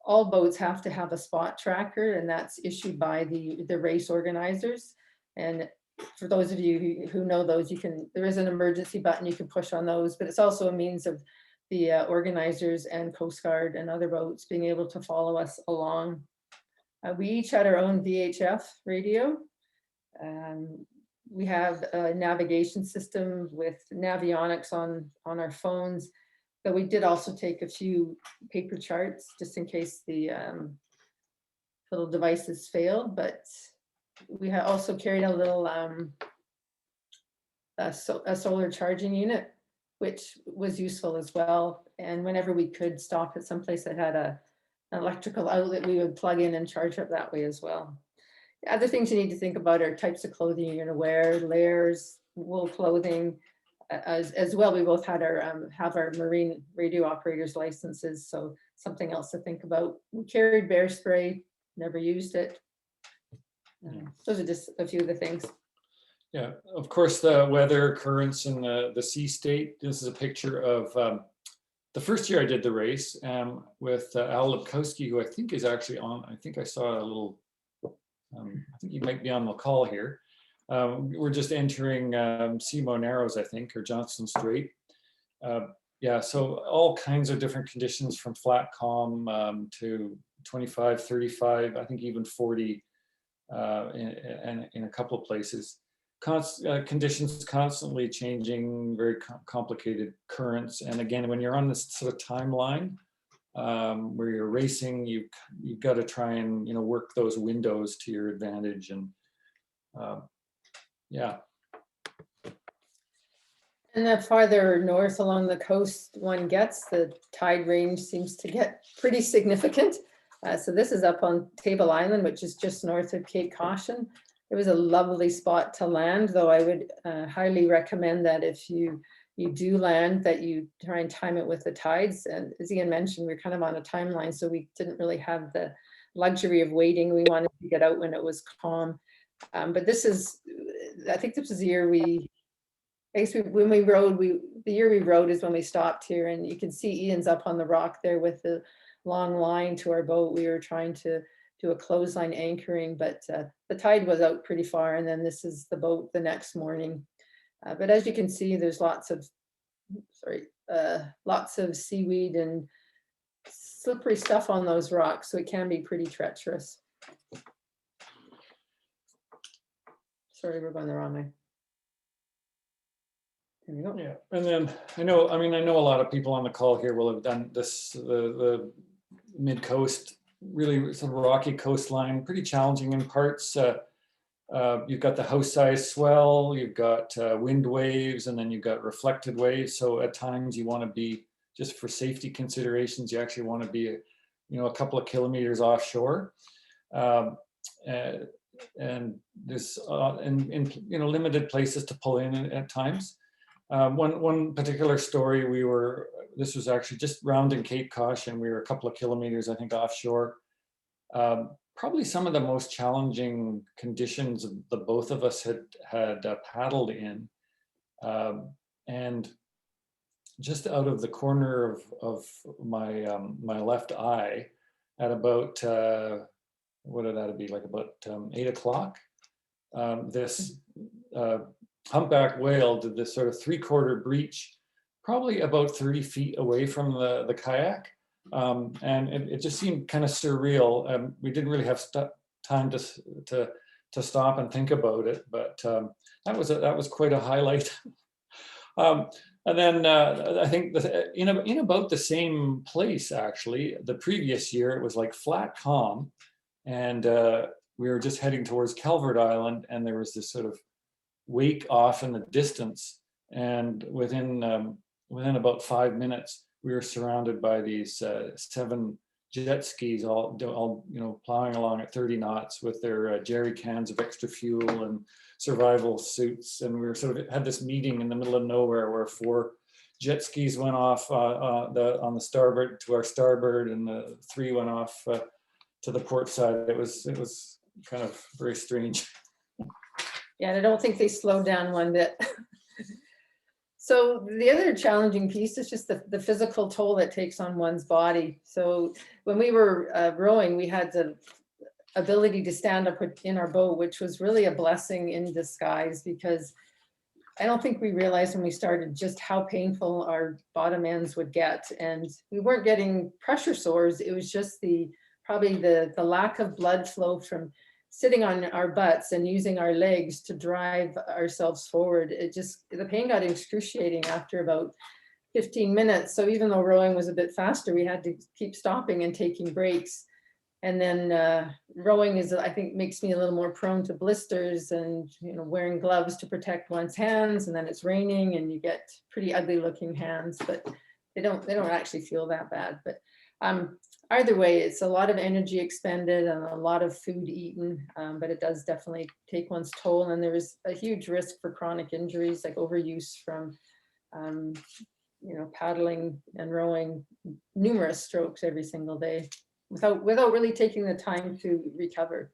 S11: All boats have to have a spot tracker, and that's issued by the race organizers. And for those of you who know those, there is an emergency button you can push on those, but it's also a means of the organizers and Coast Guard and other boats being able to follow us along. We each had our own VHF radio. We have a navigation system with navionics on our phones. But we did also take a few paper charts just in case the little devices failed. But we had also carried a little a solar charging unit, which was useful as well. And whenever we could stop at some place that had an electrical outlet, we would plug in and charge up that way as well. Other things you need to think about are types of clothing you're going to wear, layers, wool clothing. As well, we both had our have our marine radio operators licenses, so something else to think about. We carried bear spray, never used it. Those are just a few of the things.
S7: Yeah, of course, the weather, currents, and the sea state. This is a picture of the first year I did the race with Al Lipkowski, who I think is actually on. I think I saw a little. I think you might be on the call here. We're just entering Seymour Narrows, I think, or Johnston Strait. Yeah, so all kinds of different conditions from flat calm to 25, 35, I think even 40 in a couple of places. Conditions constantly changing, very complicated currents. And again, when you're on this sort of timeline where you're racing, you've got to try and work those windows to your advantage. And yeah.
S11: And the farther north along the coast one gets, the tide range seems to get pretty significant. So this is up on Table Island, which is just north of Cape Caution. It was a lovely spot to land, though I would highly recommend that if you do land, that you try and time it with the tides. And as Ian mentioned, we're kind of on a timeline, so we didn't really have the luxury of waiting. We wanted to get out when it was calm. But this is, I think this was the year when we rode, the year we rode is when we stopped here, and you can see Ian's up on the rock there with the long line to our boat. We were trying to do a clothesline anchoring, but the tide was out pretty far, and then this is the boat the next morning. But as you can see, there's lots of seaweed and slippery stuff on those rocks, so it can be pretty treacherous. Sorry, we're going the wrong way. There we go.
S7: Yeah, and then I know a lot of people on the call here will have done this, the mid-coast, really sort of rocky coastline, pretty challenging in parts. You've got the house-size swell, you've got wind waves, and then you've got reflected waves. So at times you want to be, just for safety considerations, you actually want to be, a couple of kilometers offshore. And there's in limited places to pull in at times. One particular story, this was actually just rounding Cape Caution. We were a couple of kilometers, I think, offshore. Probably some of the most challenging conditions the both of us had paddled in. And just out of the corner of my left eye, at about what did that be, like about 8 o'clock, this humpback whale did this sort of 3/4 breach, probably about 30 feet away from the kayak. And it just seemed kind of surreal. We didn't really have time to stop and think about it, but that was quite a highlight. And then I think in about the same place, actually, the previous year, it was like flat calm, and we were just heading towards Calvert Island, and there was this sort of wake off in the distance, and within about 5 minutes, we were surrounded by these 7 jet skis, all plowing along at 30 knots with their jerry cans of extra fuel and survival suits. And we were sort of had this meeting in the middle of nowhere where 4 jet skis went off on the starboard to our starboard, and the 3 went off to the port side. It was kind of very strange.
S11: Yeah, and I don't think they slowed down one bit. So the other challenging piece is just the physical toll that takes on one's body. So when we were rowing, we had the ability to stand up in our boat, which was really a blessing in disguise, because I don't think we realized when we started just how painful our bottom ends would get. And we weren't getting pressure sores. It was just probably the lack of blood flow from sitting on our butts and using our legs to drive ourselves forward. The pain got excruciating after about 15 minutes. So even though rowing was a bit faster, we had to keep stopping and taking breaks. And then rowing is, I think, makes me a little more prone to blisters and, you know, wearing gloves to protect one's hands. And then it's raining and you get pretty ugly looking hands, but they don't actually feel that bad. But either way, it's a lot of energy expended and a lot of food eaten, but it does definitely take one's toll. And there is a huge risk for chronic injuries like overuse from, you know, paddling and rowing, numerous strokes every single day without really taking the time to recover.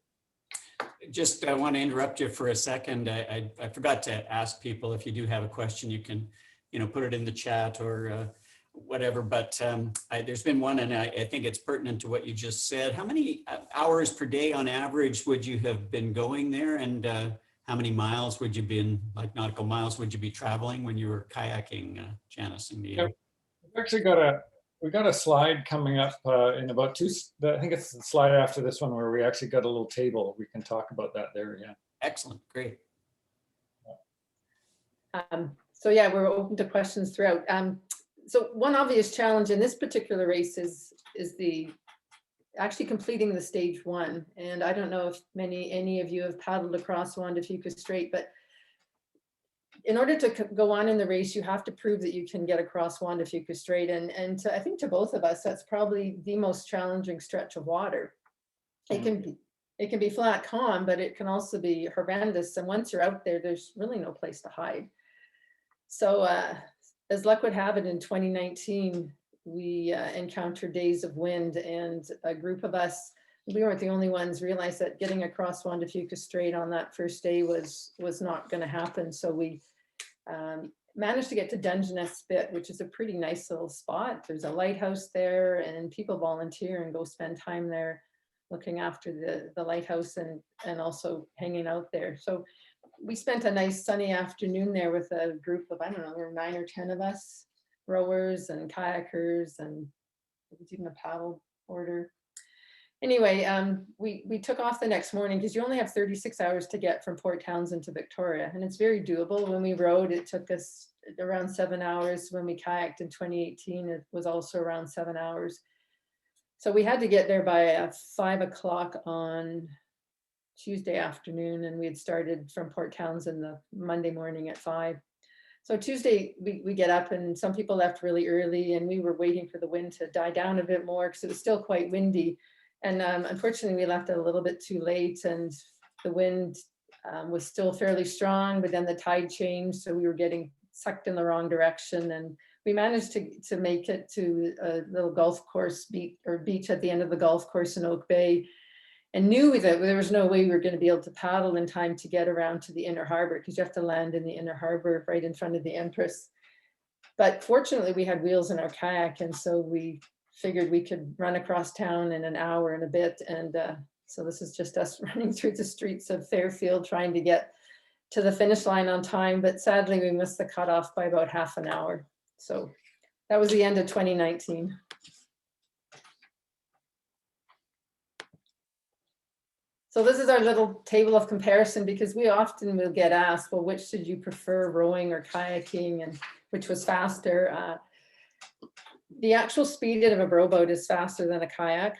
S1: Just I want to interrupt you for a second. I forgot to ask people, if you do have a question, you can, you know, put it in the chat or whatever, but there's been one, and I think it's pertinent to what you just said. How many hours per day on average would you have been going there? And how many miles would you been, like nautical miles, would you be traveling when you were kayaking, Janice and Neil?
S7: We've actually got a slide coming up in about I think it's the slide after this one where we actually got a little table. We can talk about that there, yeah.
S1: Excellent, great.
S11: So yeah, we're open to questions throughout. So one obvious challenge in this particular race is the actually completing the stage 1. And I don't know if any of you have paddled across Juan de Fuca Strait, but in order to go on in the race, you have to prove that you can get across Juan de Fuca Strait. And I think to both of us, that's probably the most challenging stretch of water. It can be flat calm, but it can also be horrendous. And once you're out there, there's really no place to hide. So as luck would have it, in 2019, we encountered days of wind, and a group of us, we weren't the only ones, realized that getting across Juan de Fuca Strait on that first day was not going to happen. So we managed to get to Dungeness Spit, which is a pretty nice little spot. There's a lighthouse there, and people volunteer and go spend time there looking after the lighthouse and also hanging out there. So we spent a nice sunny afternoon there with a group of, I don't know, there were 9 or 10 of us, rowers and kayakers, and there was even a paddle boarder. Anyway, we took off the next morning because you only have 36 hours to get from Port Townsend to Victoria, and it's very doable. When we rowed, it took us around 7 hours. When we kayaked in 2018, it was also around 7 hours. So we had to get there by 5 o'clock on Tuesday afternoon, and we had started from Port Townsend the Monday morning at 5. So Tuesday we get up, and some people left really early, and we were waiting for the wind to die down a bit more because it was still quite windy. And unfortunately, we left it a little bit too late, and the wind was still fairly strong, but then the tide changed, so we were getting sucked in the wrong direction. And we managed to make it to a little golf course beach at the end of the golf course in Oak Bay, and knew that there was no way we were going to be able to paddle in time to get around to the inner harbor, because you have to land in the inner harbor right in front of the Empress. But fortunately, we had wheels in our kayak, and so we figured we could run across town in an hour and a bit. And so this is just us running through the streets of Fairfield trying to get to the finish line on time. But sadly, we missed the cutoff by about half an hour. So that was the end of 2019. So this is our little table of comparison, because we often will get asked, well, which did you prefer, rowing or kayaking, and which was faster? The actual speed of a rowboat is faster than a kayak.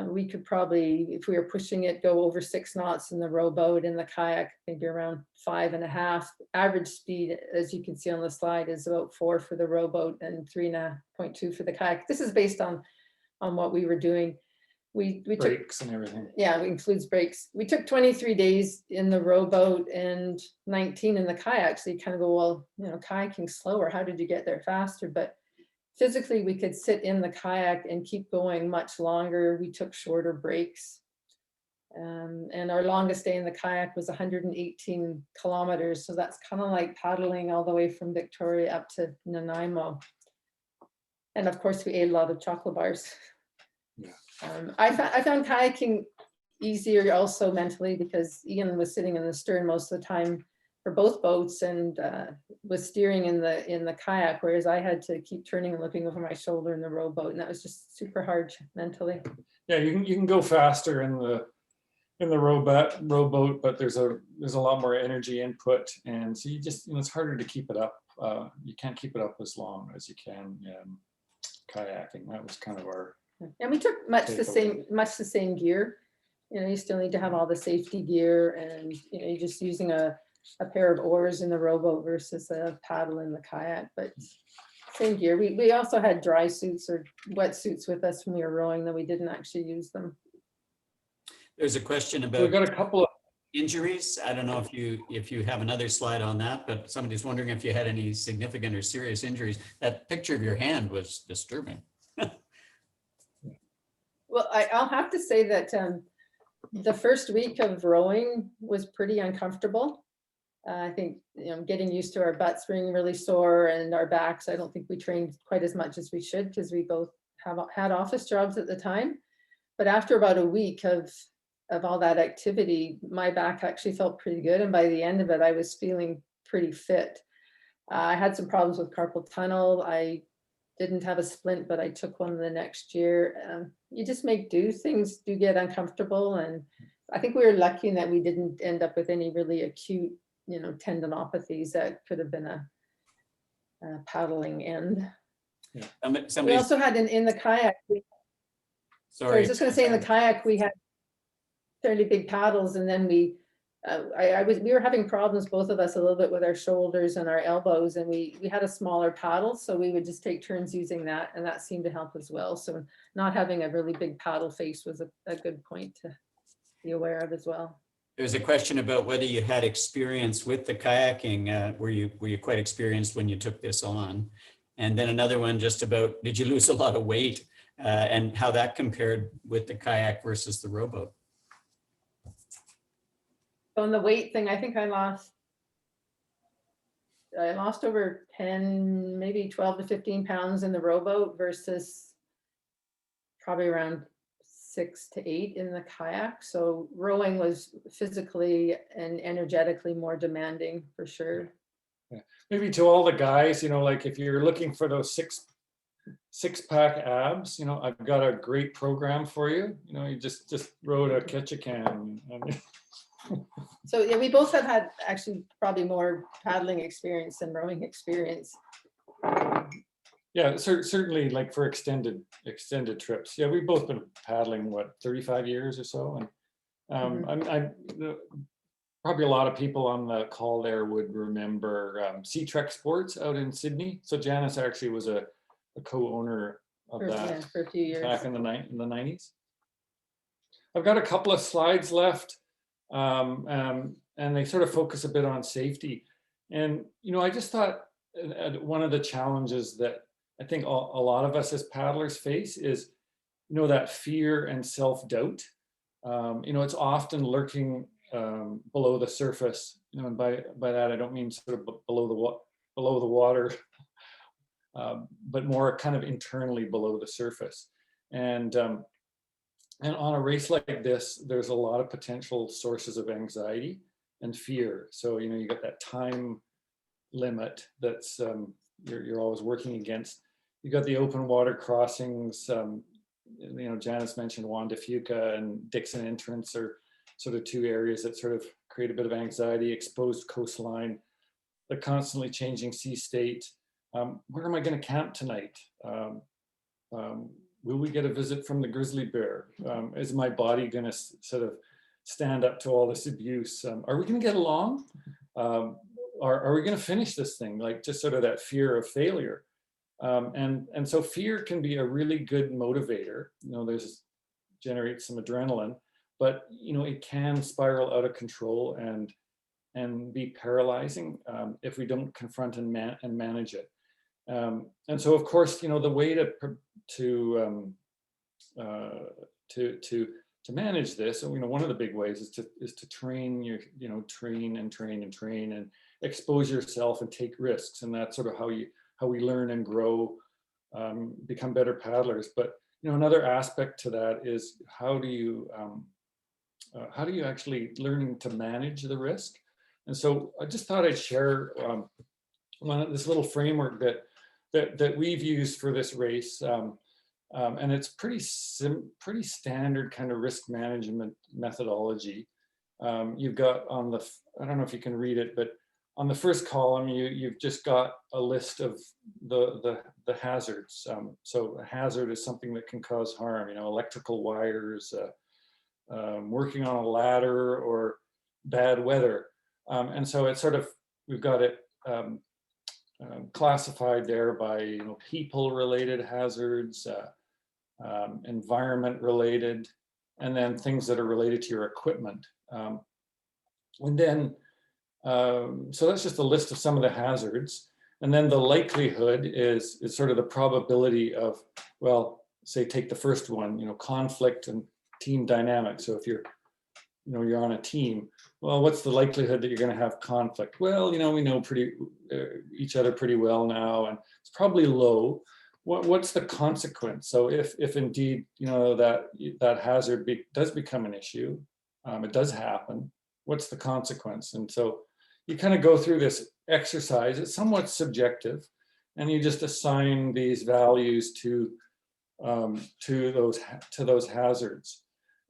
S11: We could probably, if we were pushing it, go over 6 knots in the rowboat. In the kayak, maybe around 5.5. Average speed, as you can see on the slide, is about 4 for the rowboat and 3.2 for the kayak. This is based on what we were doing. We took
S7: breaks and everything.
S11: Yeah, it includes breaks. We took 23 days in the rowboat and 19 in the kayak. So you kind of go, well, you know, kayaking's slower. How did you get there faster? But physically, we could sit in the kayak and keep going much longer. We took shorter breaks. And our longest day in the kayak was 118 kilometers. So that's kind of like paddling all the way from Victoria up to Nanaimo. And of course, we ate a lot of chocolate bars.
S7: Yeah.
S11: I found kayaking easier also mentally, because Ian was sitting in the stern most of the time for both boats, and was steering in the kayak, whereas I had to keep turning and looking over my shoulder in the rowboat, and that was just super hard mentally.
S7: Yeah, you can go faster in in the rowboat, but there's a lot more energy input, and so you just, it's harder to keep it up. You can't keep it up as long as you can kayaking. That was kind of our.
S11: And we took much the same gear. You still need to have all the safety gear, and you're just using a pair of oars in the rowboat versus a paddle in the kayak, but same gear. We also had dry suits or wet suits with us when we were rowing, though we didn't actually use them.
S1: There's a question about
S7: We've got a couple of
S1: injuries. I don't know if you have another slide on that, but somebody's wondering if you had any significant or serious injuries. That picture of your hand was disturbing.
S11: Well, I'll have to say that the first week of rowing was pretty uncomfortable. I think, getting used to our butts being really sore and our backs. I don't think we trained quite as much as we should, because we both had office jobs at the time. But after about a week of all that activity, my back actually felt pretty good. And by the end of it, I was feeling pretty fit. I had some problems with carpal tunnel. I didn't have a splint, but I took one the next year. You just make do. Things do get uncomfortable. And I think we were lucky in that we didn't end up with any really acute, tendinopathies that could have been a paddling end.
S1: Yeah.
S11: We also had in the kayak. I was just going to say, in the kayak, we had fairly big paddles, and then we were having problems, both of us, a little bit with our shoulders and our elbows, and we had a smaller paddle, so we would just take turns using that, and that seemed to help as well. So not having a really big paddle face was a good point to be aware of as well.
S1: There's a question about whether you had experience with the kayaking. Were you quite experienced when you took this on? And then another one just about, did you lose a lot of weight, and how that compared with the kayak versus the rowboat?
S11: On the weight thing, I think I lost over 10, maybe 12 to 15 pounds in the rowboat versus probably around 6 to 8 in the kayak. So rowing was physically and energetically more demanding, for sure.
S7: Yeah. Maybe to all the guys, like if you're looking for those six-pack abs, I've got a great program for you. You just row to Ketchikan.
S11: So yeah, we both have had actually probably more paddling experience than rowing experience.
S7: Yeah, certainly, like for extended trips. Yeah, we've both been paddling, 35 years or so, and I'm probably a lot of people on the call there would remember Sea Trek Sports out in Sydney. So Janice actually was a co-owner of that
S11: for a few years
S7: back in the 90s. I've got a couple of slides left, and they sort of focus a bit on safety. And I just thought one of the challenges that I think a lot of us as paddlers face is, that fear and self-doubt. It's often lurking below the surface. And by that I don't mean sort of below the water, but more kind of internally below the surface. And on a race like this, there's a lot of potential sources of anxiety and fear. So you got that time limit that's you're always working against. You got the open water crossings. Janice mentioned Juan de Fuca and Dixon Entrance are sort of two areas that sort of create a bit of anxiety. Exposed coastline, the constantly changing sea state. Where am I going to camp tonight? Will we get a visit from the grizzly bear? Is my body going to sort of stand up to all this abuse? Are we going to get along? Are we going to finish this thing? Like just sort of that fear of failure. And so fear can be a really good motivator. There's generate some adrenaline, but it can spiral out of control and be paralyzing if we don't confront and manage it. And so, of course, the way to manage this, one of the big ways is to train train and expose yourself and take risks, and that's sort of how we learn and grow, become better paddlers. But another aspect to that is how do you actually learning to manage the risk? And so I just thought I'd share this little framework that we've used for this race. And it's pretty standard kind of risk management methodology. You've got on the, I don't know if you can read it, but on the first column, you've just got a list of the hazards. So a hazard is something that can cause harm, electrical wires, working on a ladder, or bad weather. And so it's sort of, we've got it classified there by people related hazards, environment related, and then things that are related to your equipment. And then, so that's just a list of some of the hazards. And then the likelihood is sort of the probability of, well, say take the first one, conflict and team dynamics. So if you're on a team, well, what's the likelihood that you're going to have conflict? Well, we know each other pretty well now, and it's probably low. What's the consequence? So if indeed, that hazard does become an issue, it does happen, what's the consequence? And so you kind of go through this exercise. It's somewhat subjective, and you just assign these values to those hazards.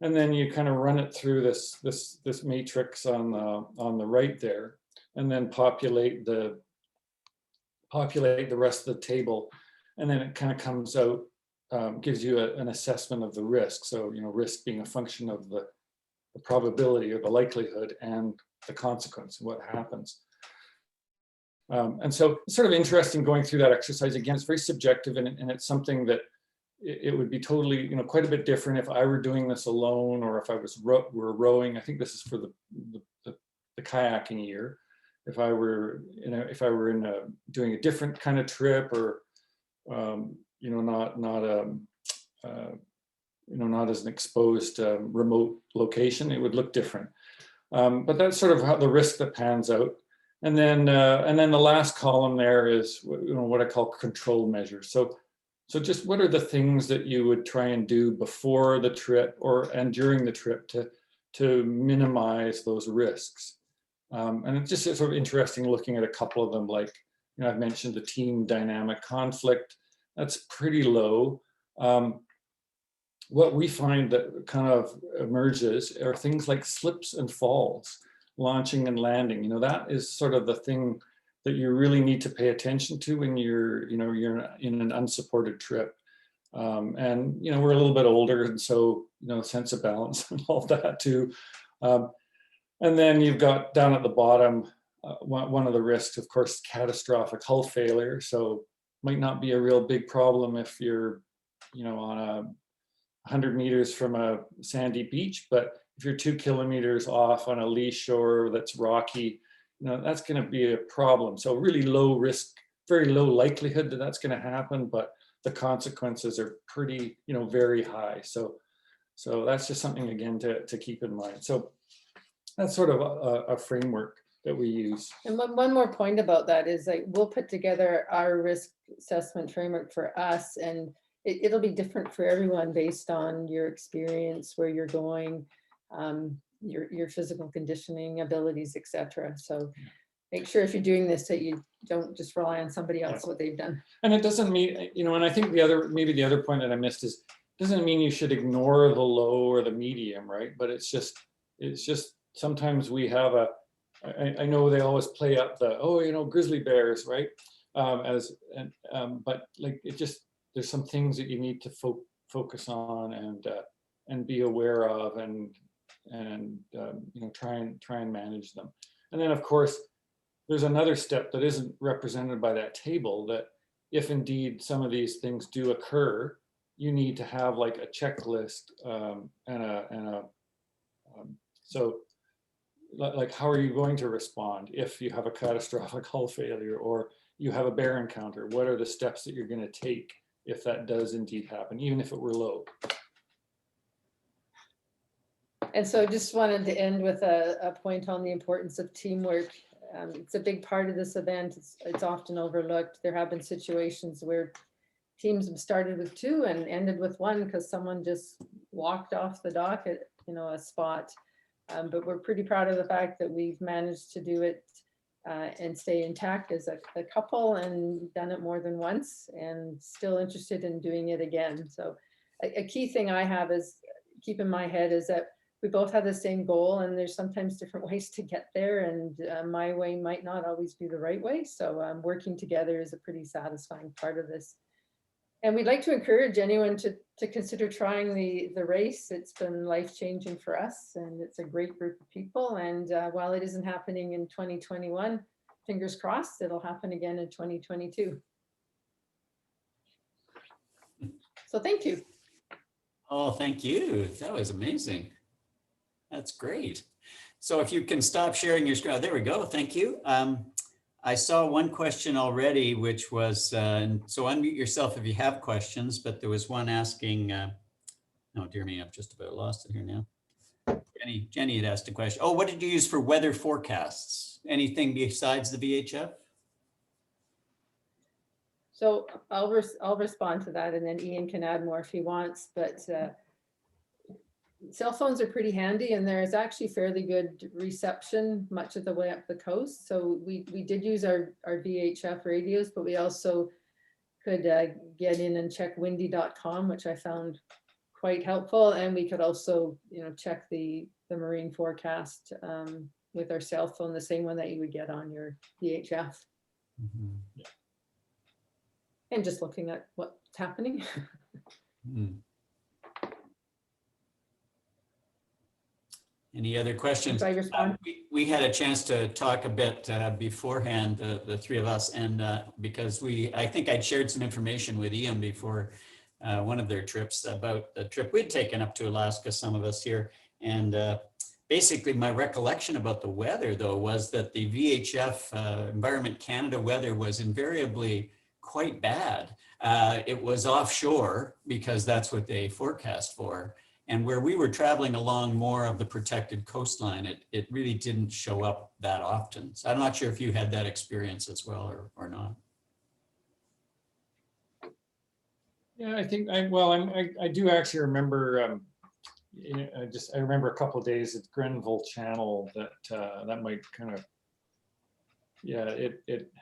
S7: And then you kind of run it through this matrix on the right there, and then populate the rest of the table, and then it kind of comes out, gives you an assessment of the risk. So risk being a function of the probability or the likelihood and the consequence of what happens. And so it's sort of interesting going through that exercise. Again, it's very subjective, and it's something that it would be totally, quite a bit different if I were doing this alone, or if I were rowing. I think this is for the kayaking year. If I were doing a different kind of trip, or not as an exposed remote location, it would look different. But that's sort of how the risk that pans out. And then the last column there is what I call control measures. So just what are the things that you would try and do before the trip and during the trip to minimize those risks? And it's just sort of interesting looking at a couple of them, like, I've mentioned the team dynamic conflict. That's pretty low. What we find that kind of emerges are things like slips and falls, launching and landing. That is sort of the thing that you really need to pay attention to when you're in an unsupported trip. And we're a little bit older, and so sense of balance and all that too. And then you've got down at the bottom, one of the risks, of course, catastrophic hull failure. So might not be a real big problem if you're on 100 meters from a sandy beach, but if you're 2 kilometers off on a lee shore that's rocky, that's going to be a problem. So really low risk, very low likelihood that that's going to happen, but the consequences are pretty, very high. So that's just something, again, to keep in mind. So that's sort of a framework that we use.
S11: And one more point about that is, like, we'll put together our risk assessment framework for us, and it'll be different for everyone based on your experience, where you're going, your physical conditioning abilities, etc. So make sure if you're doing this that you don't just rely on somebody else, what they've done.
S7: And it doesn't mean, and I think the other point that I missed is, doesn't mean you should ignore the low or the medium, right? But it's just sometimes we have I know they always play up the, grizzly bears, right? But like, there's some things that you need to focus on and be aware of, and try and manage them. And then, of course, there's another step that isn't represented by that table, that if indeed some of these things do occur, you need to have like a checklist so like, how are you going to respond if you have a catastrophic hull failure or you have a bear encounter? What are the steps that you're going to take if that does indeed happen, even if it were low?
S11: And so just wanted to end with a point on the importance of teamwork. It's a big part of this event. It's often overlooked. There have been situations where teams have started with 2 and ended with 1 because someone just walked off the dock at a spot. But we're pretty proud of the fact that we've managed to do it and stay intact as a couple, and done it more than once, and still interested in doing it again. So a key thing I have is keep in my head is that we both have the same goal, and there's sometimes different ways to get there, and my way might not always be the right way. So working together is a pretty satisfying part of this. And we'd like to encourage anyone to consider trying the race. It's been life-changing for us, and it's a great group of people. And while it isn't happening in 2021, fingers crossed, it'll happen again in 2022. So thank you.
S1: Oh, thank you. That was amazing. That's great. So if you can stop sharing your screen, there we go. Thank you. I saw one question already, which was, so unmute yourself if you have questions, but there was one asking, oh dear me, I've just about lost it here now. Jenny had asked a question. Oh, what did you use for weather forecasts? Anything besides the VHF?
S11: So I'll respond to that, and then Ian can add more if he wants, but cell phones are pretty handy, and there is actually fairly good reception much of the way up the coast. So we did use our VHF radios, but we also could get in and check windy.com, which I found quite helpful. And we could also, check the marine forecast with our cell phone, the same one that you would get on your VHF.
S1: Mm-hmm.
S11: And just looking at what's happening.
S1: Any other questions? We had a chance to talk a bit beforehand, the three of us, and because I think I'd shared some information with Ian before one of their trips about the trip we'd taken up to Alaska, some of us here. And basically my recollection about the weather though was that the VHF Environment Canada weather was invariably quite bad. It was offshore because that's what they forecast for. And where we were traveling along more of the protected coastline, it really didn't show up that often. So I'm not sure if you had that experience as well or not.
S7: Yeah, I think I do actually remember. I remember a couple of days at Grenville Channel that might kind of. Yeah, it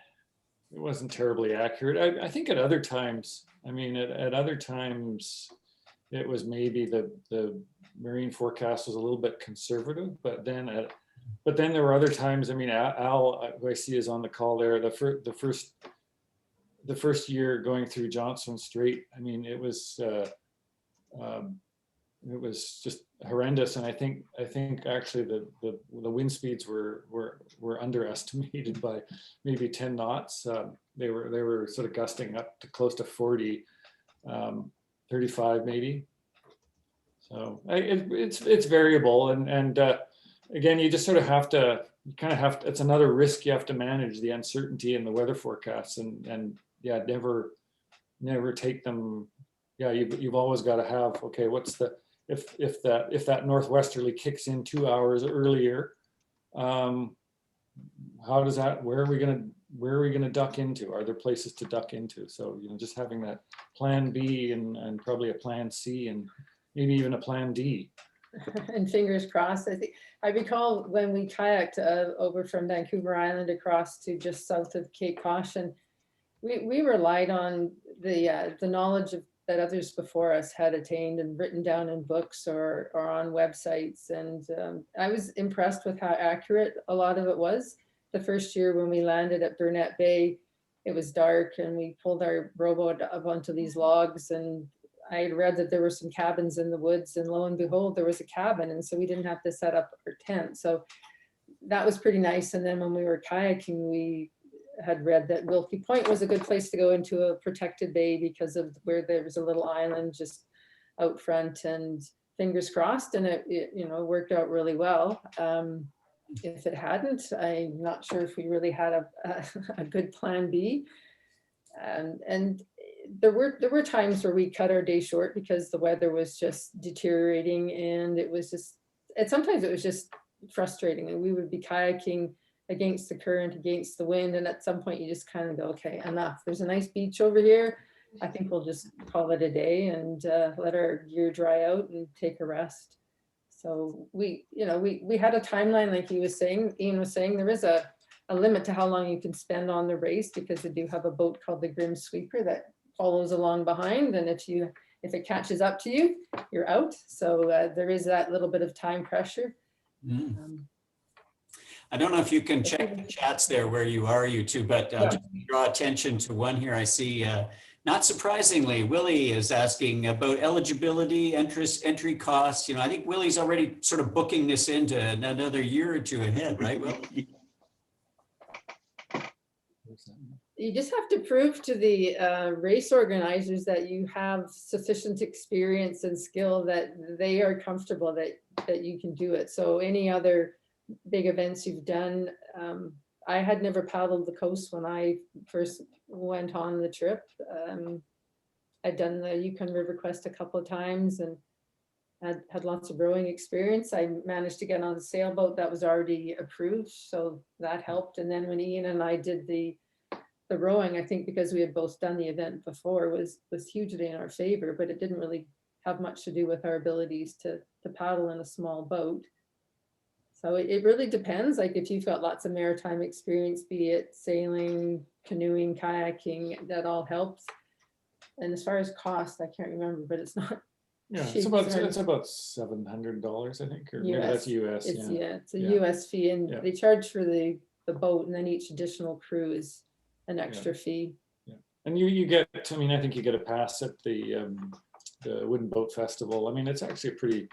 S7: wasn't terribly accurate. I think at other times. I mean, at other times. It was maybe the marine forecast was a little bit conservative, but then there were other times. I mean, Al, who I see is on the call there. The first year going through Johnson Strait. I mean, it was just horrendous, and I think actually the wind speeds were underestimated by maybe 10 knots. They were sort of gusting up to close to 40. 35 maybe. So it's variable, and again, you just sort of have to, it's another risk you have to manage, the uncertainty in the weather forecasts, and yeah, never take them. Yeah, you've always got to have, okay, what's the, if that northwesterly kicks in 2 hours earlier, how does that, where are we going to duck into? Are there places to duck into? So, just having that plan B and probably a plan C and maybe even a plan D.
S11: And fingers crossed. I recall when we kayaked over from Vancouver Island across to just south of Cape Caution, we relied on the knowledge that others before us had attained and written down in books or on websites. And I was impressed with how accurate a lot of it was. The first year when we landed at Burnett Bay, it was dark, and we pulled our rowboat up onto these logs, and I had read that there were some cabins in the woods, and lo and behold, there was a cabin. And so we didn't have to set up our tent. So that was pretty nice. And then when we were kayaking, we had read that Wilkie Point was a good place to go into a protected bay because of where there was a little island just out front, and fingers crossed. And it worked out really well. If it hadn't, I'm not sure if we really had a good plan B. And there were times where we cut our day short because the weather was just deteriorating, and sometimes it was just frustrating, and we would be kayaking against the current, against the wind, and at some point you just kind of go, okay, enough. There's a nice beach over here. I think we'll just call it a day and let our gear dry out and take a rest. So we had a timeline, like Ian was saying. There is a a limit to how long you can spend on the race, because they do have a boat called the Grim Sweeper that follows along behind. And if it catches up to you, you're out. So there is that little bit of time pressure.
S1: I don't know if you can check the chats there where you are, you two, but just draw attention to one here. I see, not surprisingly, Willie is asking about eligibility, entry costs. You know, I think Willie's already sort of booking this into another year or two ahead, right, Will?
S11: You just have to prove to the race organizers that you have sufficient experience and skill, that they are comfortable that you can do it. So any other big events you've done, I had never paddled the coast when I first went on the trip. I'd done the Yukon River Quest a couple of times and had lots of rowing experience. I managed to get on a sailboat that was already approved, so that helped. And then when Ian and I did the rowing, I think because we had both done the event before, was hugely in our favor, but it didn't really have much to do with our abilities to paddle in a small boat. So it really depends. Like if you've got lots of maritime experience, be it sailing, canoeing, kayaking, that all helps. And as far as cost, I can't remember, but it's not.
S7: Yeah,
S11: cheap.
S7: it's about $700, I think, or maybe that's US.
S11: It's a US fee, and they charge for the boat, and then each additional crew is an extra fee.
S7: Yeah, and you get, I mean, I think you get a pass at the Wooden Boat Festival. I mean, it's actually a pretty,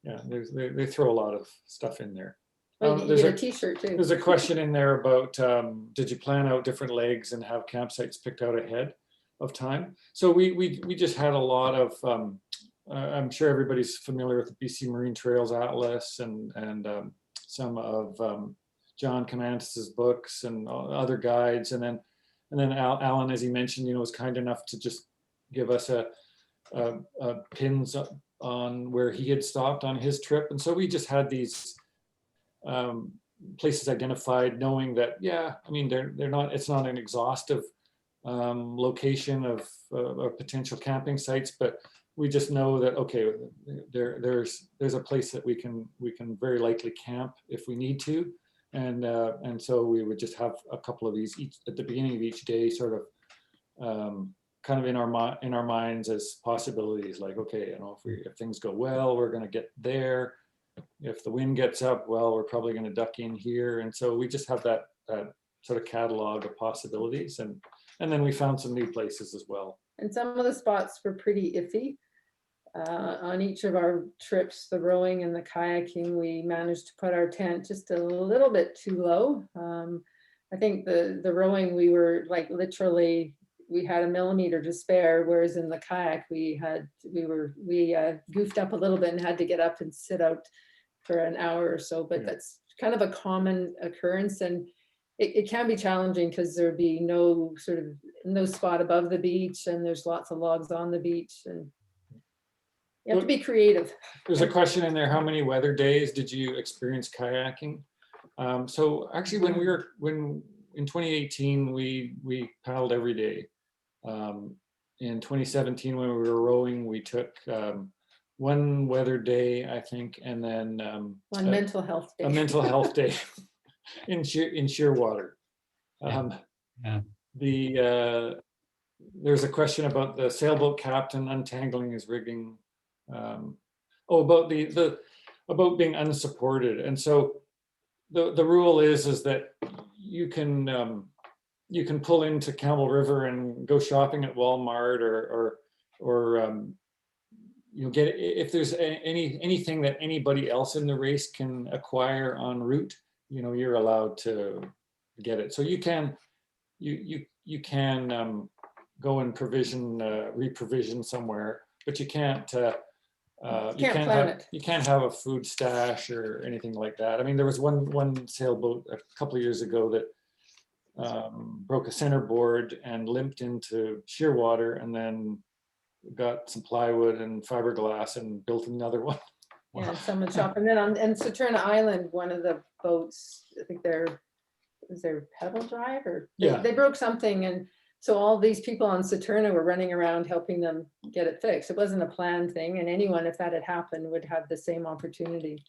S7: they throw a lot of stuff in there.
S11: Well, you get a t-shirt too.
S7: There's a question in there about, did you plan out different legs and have campsites picked out ahead of time? So we just had a lot of, I'm sure everybody's familiar with the BC Marine Trails Atlas and some of John Comantus's books and other guides. And then Alan, as he mentioned, was kind enough to just give us a pins on where he had stopped on his trip. And so we just had these places identified, knowing that, I mean, they're not, it's not an exhaustive location of potential camping sites, but we just know that, okay, there's a place that we can very likely camp if we need to. And so we would just have a couple of these each at the beginning of each day, sort of kind of in our minds as possibilities, like, okay, if things go well, we're going to get there. If the wind gets up, well, we're probably going to duck in here. And so we just have that sort of catalog of possibilities, and then we found some new places as well.
S11: And some of the spots were pretty iffy. On each of our trips, the rowing and the kayaking, we managed to put our tent just a little bit too low. I think the rowing, we were like literally, we had a millimeter to spare, whereas in the kayak we goofed up a little bit and had to get up and sit out for an hour or so. But that's kind of a common occurrence, and it can be challenging because there'd be no spot above the beach, and there's lots of logs on the beach, and you have to be creative.
S7: There's a question in there: how many weather days did you experience kayaking? So actually, when in 2018 we paddled every day. In 2017, when we were rowing, we took one weather day, I think, and then
S11: one mental health day.
S7: A mental health day in sheer water. There's a question about the sailboat captain untangling his rigging. About about being unsupported. And so the rule is that you can pull into Campbell River and go shopping at Walmart or get, if there's anything that anybody else in the race can acquire en route, you're allowed to get it. So you can go and reprovision somewhere, but you can't have a food stash or anything like that. I mean, there was one sailboat a couple of years ago that broke a centerboard and limped into Shearwater, and then got some plywood and fiberglass and built another one.
S11: Yeah, someone shop. And then on Saturna Island, one of the boats, I think was their pedal drive, or they broke something, and so all these people on Saturna were running around helping them get it fixed. It wasn't a planned thing, and anyone, if that had happened, would have the same opportunity.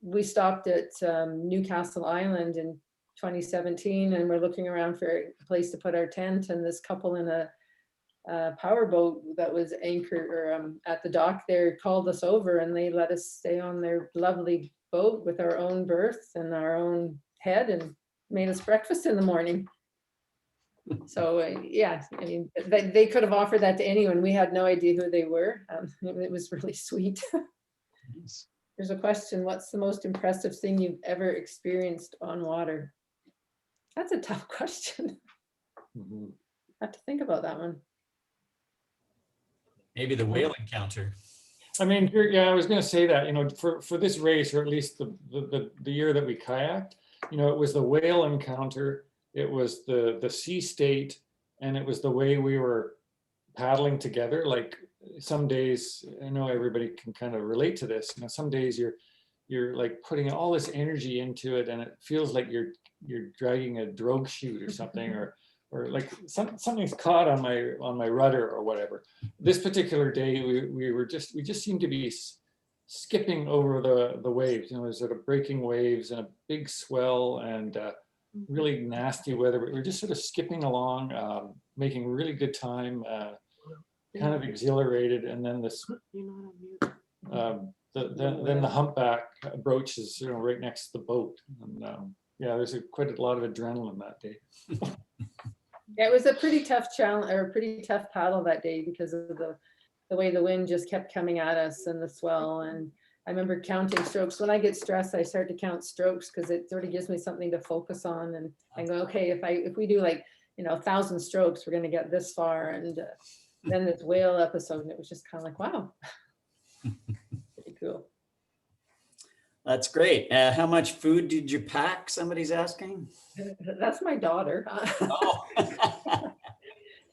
S11: We stopped at Newcastle Island, and 2017, and we're looking around for a place to put our tent, and this couple in a power boat that was anchored or at the dock there called us over, and they let us stay on their lovely boat with our own berth and our own head, and made us breakfast in the morning. So yeah, I mean, they could have offered that to anyone. We had no idea who they were. It was really sweet. There's a question: what's the most impressive thing you've ever experienced on water? That's a tough question. I have to think about that one.
S1: Maybe the whale encounter.
S7: I mean, yeah, I was going to say that, you know, for this race, or at least the year that we kayaked, you know, it was the whale encounter, it was the sea state, and it was the way we were paddling together. Like some days, I know everybody can kind of relate to this, you know, some days you're like putting all this energy into it, and it feels like you're dragging a drogue chute or something, or like something's caught on my rudder or whatever. This particular day, we just seemed to be skipping over the waves. You know, there's sort of breaking waves and a big swell and really nasty weather. But we were just sort of skipping along, making really good time, kind of exhilarated. And then this, then the humpback approaches, you know, right next to the boat. And yeah, there's quite a lot of adrenaline that day.
S11: Yeah, it was a pretty tough challenge, or a pretty tough paddle that day, because of the way the wind just kept coming at us and the swell. And I remember counting strokes. When I get stressed, I start to count strokes because it sort of gives me something to focus on. And I go, okay, if we do like, you know, 1,000 strokes, we're going to get this far. And then this whale episode, and it was just kind of like, wow, pretty cool.
S1: That's great. How much food did you pack? Somebody's asking.
S11: That's my daughter.
S1: Oh.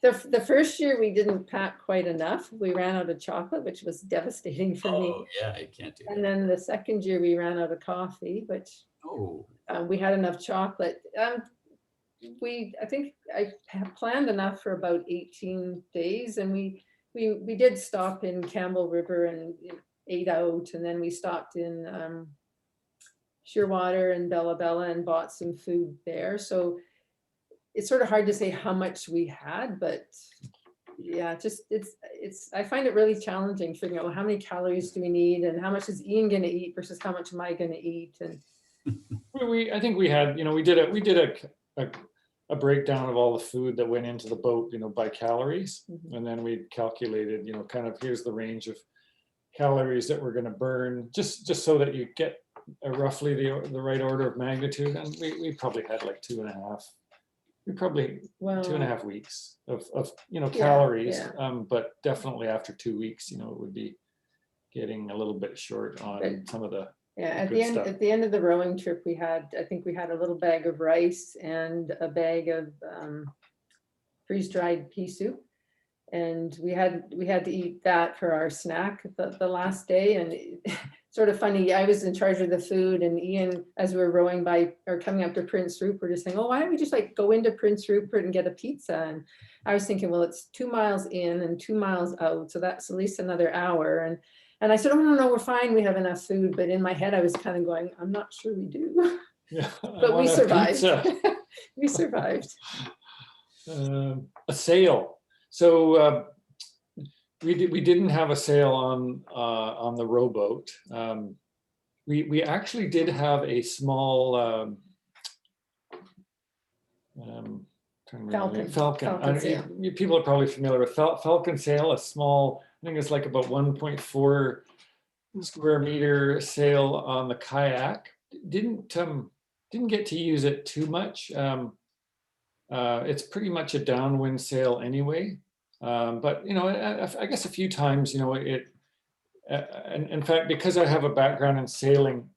S11: The first year we didn't pack quite enough. We ran out of chocolate, which was devastating for me.
S1: Oh, yeah, you can't do that.
S11: And then the second year we ran out of coffee, which we had enough chocolate. I think I planned enough for about 18 days, and we did stop in Campbell River and ate out, and then we stopped in Shearwater and Bella Bella and bought some food there. So it's sort of hard to say how much we had, but yeah, just I find it really challenging figuring out, well, how many calories do we need, and how much is Ian going to eat versus how much am I going to eat? And
S7: I think we had, you know, we did a breakdown of all the food that went into the boat, you know, by calories, and then we calculated, you know, kind of here's the range of calories that we're going to burn, just so that you get roughly the right order of magnitude. And we probably had like 2.5. We probably 2.5 weeks of you know, calories, but definitely after 2 weeks, you know, it would be getting a little bit short on some of the
S11: at the end of the rowing trip, I think we had a little bag of rice and a bag of freeze-dried pea soup, and we had to eat that for our snack the last day. And sort of funny, I was in charge of the food, and Ian, as we were rowing by or coming up to Prince Rupert, is saying, oh, why don't we just like go into Prince Rupert and get a pizza? And I was thinking, well, it's 2 miles in and 2 miles out, so that's at least another hour. And I said, oh, no, we're fine, we have enough food. But in my head, I was kind of going, I'm not sure we do.
S7: Yeah,
S11: but we survived. We survived.
S7: A sail. So we didn't have a sail on the rowboat. We actually did have a small Falcon sail. People are probably familiar with Falcon sail, a small, I think it's like about 1.4 square meter sail on the kayak. Didn't get to use it too much. It's pretty much a downwind sail anyway. But you know, I guess a few times, you know, and in fact, because I have a background in sailing,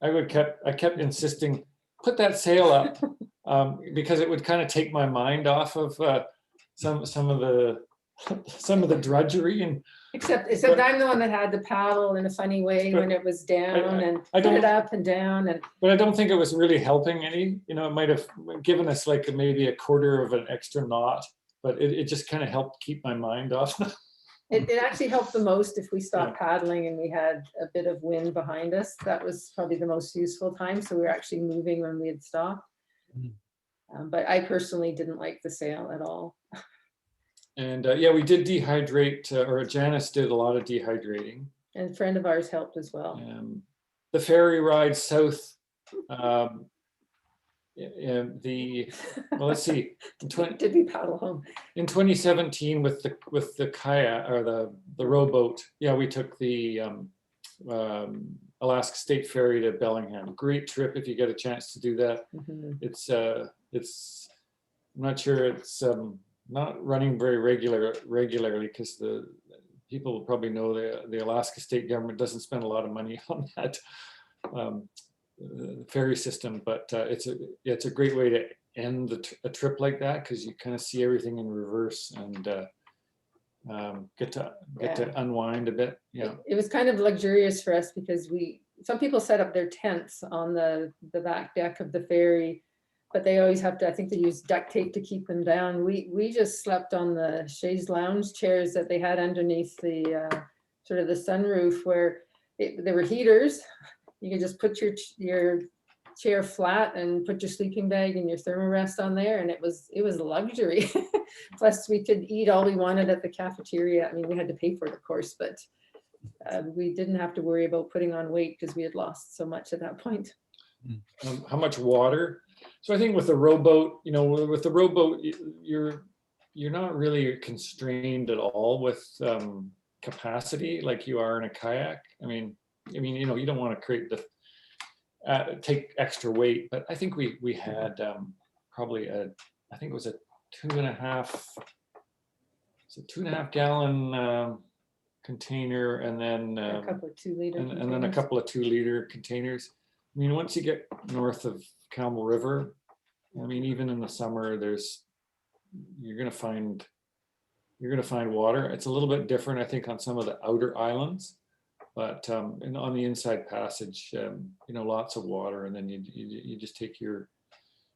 S7: I kept insisting, put that sail up, because it would kind of take my mind off of some of the drudgery. And
S11: except I'm the one that had to paddle in a funny way when it was down and put it up and down.
S7: But I don't think it was really helping any. You know, it might have given us like maybe a quarter of an extra knot, but it just kind of helped keep my mind off.
S11: It actually helped the most if we stopped paddling and we had a bit of wind behind us. That was probably the most useful time. So we were actually moving when we had stopped. But I personally didn't like the sail at all.
S7: And yeah, we did dehydrate, or Janice did a lot of dehydrating.
S11: And a friend of ours helped as well.
S7: The ferry ride south, well, let's see.
S11: Did we paddle home?
S7: In 2017 with the kayak or the rowboat, yeah, we took the Alaska State Ferry to Bellingham. Great trip if you get a chance to do that. It's I'm not sure it's not running very regularly because the people will probably know the Alaska state government doesn't spend a lot of money on that ferry system, but it's a great way to end a trip like that because you kind of see everything in reverse and get to unwind a bit. Yeah,
S11: it was kind of luxurious for us because some people set up their tents on the back deck of the ferry, but they always have to, I think they use duct tape to keep them down. We just slept on the chaise lounge chairs that they had underneath the sort of the sunroof where there were heaters. You could just put your chair flat and put your sleeping bag and your thermarest on there, and it was a luxury. Plus we could eat all we wanted at the cafeteria. I mean, we had to pay for it, of course, but we didn't have to worry about putting on weight because we had lost so much at that point.
S7: How much water? So I think with the rowboat, with the rowboat, you're not really constrained at all with capacity like you are in a kayak. I mean, you don't want to create take extra weight, but I think we had probably I think it was a 2.5 gallon container, and then
S11: a couple of 2 liter
S7: and then a couple of 2 liter containers. I mean, once you get north of Campbell River, I mean, even in the summer, you're gonna find water. It's a little bit different, I think, on some of the outer islands, but on the inside passage, lots of water, and then you just take you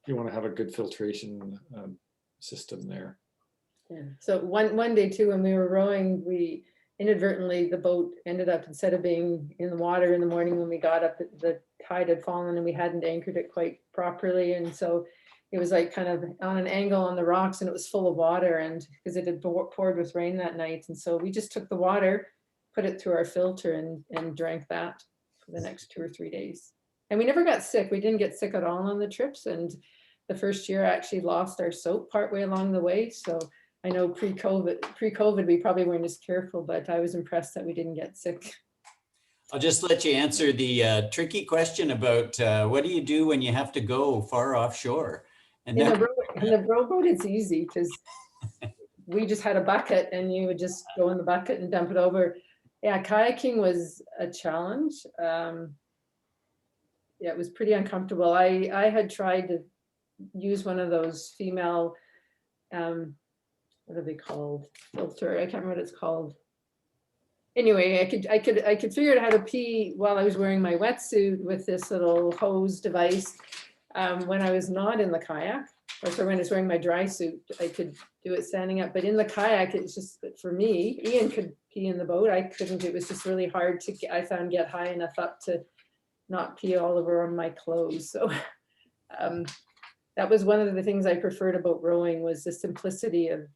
S7: want to have a good filtration system there.
S11: Yeah. So one day too, when we were rowing, we inadvertently, the boat ended up, instead of being in the water in the morning when we got up, the tide had fallen and we hadn't anchored it quite properly. And so it was like kind of on an angle on the rocks, and it was full of water, and because it had poured with rain that night. And so we just took the water, put it through our filter and drank that for the next 2 or 3 days. And we never got sick. We didn't get sick at all on the trips. And the first year I actually lost our soap partway along the way. So I know pre-COVID, we probably weren't as careful, but I was impressed that we didn't get sick.
S1: I'll just let you answer the tricky question about what do you do when you have to go far offshore? And
S11: in the rowboat, it's easy because we just had a bucket and you would just go in the bucket and dump it over. Yeah, kayaking was a challenge. Yeah, it was pretty uncomfortable. I had tried to use one of those female, what are they called? Filter. I can't remember what it's called. Anyway, I could figure out how to pee while I was wearing my wetsuit with this little hose device. When I was not in the kayak, or so when I was wearing my dry suit, I could do it standing up. But in the kayak, it's just for me. Ian could pee in the boat. I couldn't. It was just really hard to get high enough up to not pee all over on my clothes. So that was one of the things I preferred about rowing, was the simplicity of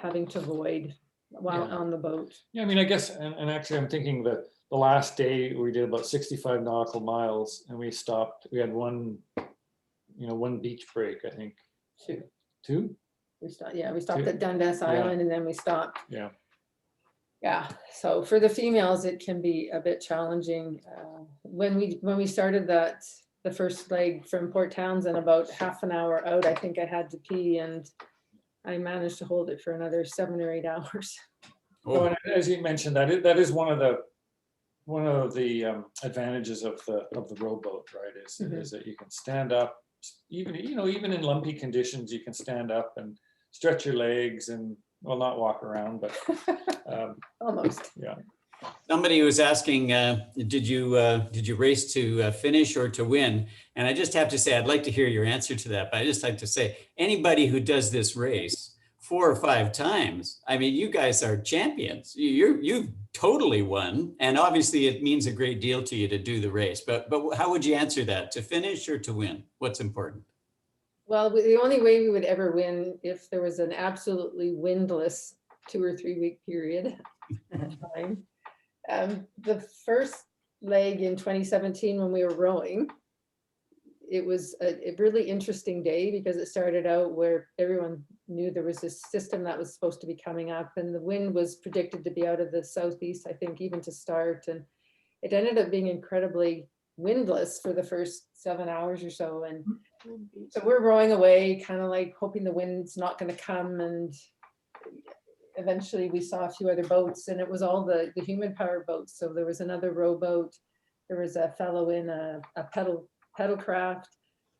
S11: having to void while on the boat.
S7: Yeah, I mean, I guess, and actually I'm thinking that the last day we did about 65 nautical miles, and we stopped. We had one beach break, I think. Two?
S11: We stopped at Dundas Island, and then we stopped.
S7: Yeah.
S11: Yeah, so for the females, it can be a bit challenging. When we started the first leg from Port Townsend, about half an hour out, I think I had to pee, and I managed to hold it for another 7 or 8 hours.
S7: Oh, and as you mentioned, that is one of the advantages of the rowboat, right? Is that you can stand up, even in lumpy conditions, you can stand up and stretch your legs and, well, not walk around, but
S11: almost.
S7: Yeah.
S1: Somebody was asking, did you race to finish or to win? And I just have to say, I'd like to hear your answer to that, but I just like to say, anybody who does this race 4 or 5 times. I mean, you guys are champions. You've totally won. And obviously it means a great deal to you to do the race, but how would you answer that? To finish or to win? What's important?
S11: Well, the only way we would ever win if there was an absolutely windless 2 or 3 week period at time. The first leg in 2017 when we were rowing, it was a really interesting day because it started out where everyone knew there was this system that was supposed to be coming up, and the wind was predicted to be out of the southeast, I think, even to start. And it ended up being incredibly windless for the first 7 hours or so. And so we're rowing away, kind of like hoping the wind's not going to come. And eventually we saw a few other boats, and it was all the human powered boats. So there was another rowboat. There was a fellow in a pedal craft,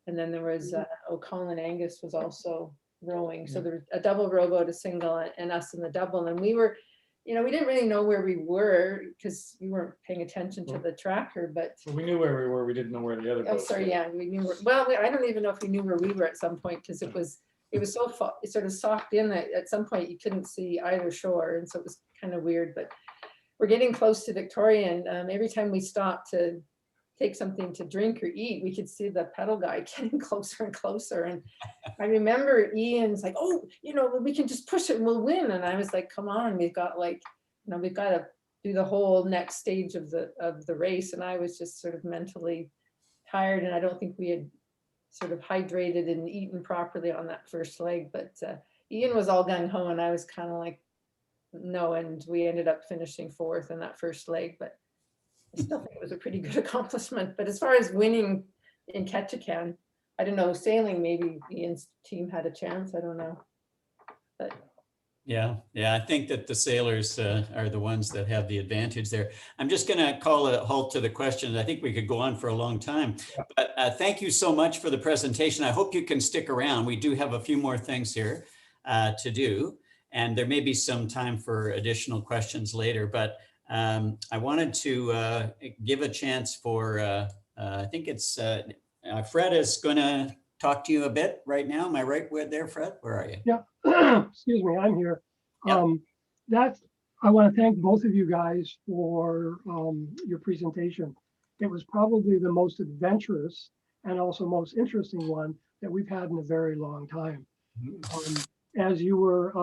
S11: and then there was O'Connell and Angus was also rowing. So there was a double rowboat, a single, and us in the double. And we were, we didn't really know where we were because we weren't paying attention to the tracker, but
S7: We knew where we were. We didn't know where the other
S11: oh,
S7: boats
S11: sorry,
S7: were.
S11: yeah, we knew. I don't even know if we knew where we were at some point because it was so sort of socked in that at some point you couldn't see either shore, and so it was kind of weird. But we're getting close to Victoria, and every time we stopped to take something to drink or eat, we could see the pedal guy getting closer and closer. And I remember Ian's like, "Oh, we can just push it and we'll win." And I was like, "Come on, we've got to do the whole next stage of the race." And I was just sort of mentally tired, and I don't think we had sort of hydrated and eaten properly on that first leg. But Ian was all gung ho, and I was kind of like, no. And we ended up finishing 4th in that first leg, but I still think it was a pretty good accomplishment. But as far as winning in Ketchikan, I don't know, sailing, maybe Ian's team had a chance. I don't know. But
S1: Yeah, I think that the sailors are the ones that have the advantage there. I'm just going to call a halt to the questions. I think we could go on for a long time, but thank you so much for the presentation. I hope you can stick around. We do have a few more things here to do, and there may be some time for additional questions later, but I wanted to give a chance for, I think it's Fred is going to talk to you a bit right now. Am I right there, Fred? Where are you?
S20: Yeah, excuse me, I'm here.
S1: Yep.
S20: I want to thank both of you guys for your presentation. It was probably the most adventurous and also most interesting one that we've had in a very long time. As you were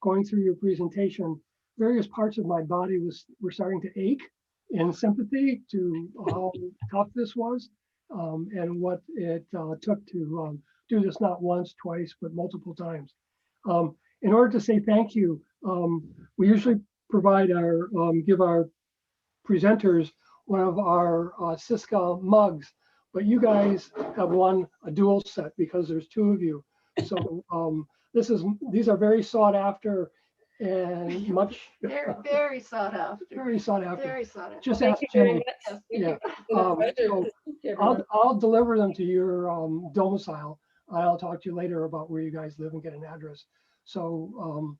S20: going through your presentation, various parts of my body were starting to ache in sympathy to how tough this was and what it took to do this not once, twice, but multiple times. In order to say thank you, we usually provide give our presenters one of our Siska mugs, but you guys have won a dual set because there's 2 of you. So these are very sought after and much
S8: Very sought after.
S20: Very sought after.
S8: Very sought after.
S20: Just
S11: thank
S20: ask
S11: you very
S20: Jenny.
S11: much.
S20: Yeah. So I'll deliver them to your domicile. I'll talk to you later about where you guys live and get an address. So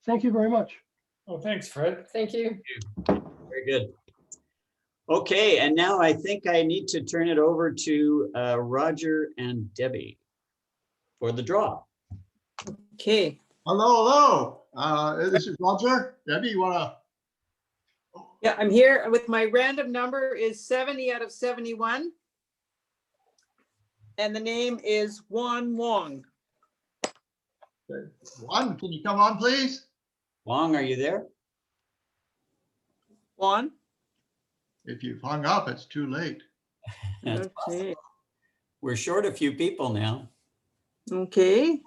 S20: thank you very much.
S7: Oh, thanks, Fred.
S11: Thank you.
S1: Very good. Okay, and now I think I need to turn it over to Roger and Debbie for the draw.
S5: Okay.
S18: Hello. This is Roger. Debbie, you want to?
S5: Yeah, I'm here with my random number is 70 out of 71. And the name is Juan Wong.
S18: Juan, can you come on, please?
S1: Wong, are you there?
S5: Juan?
S18: If you've hung up, it's too late.
S5: Okay.
S1: We're short a few people now.
S5: Okay.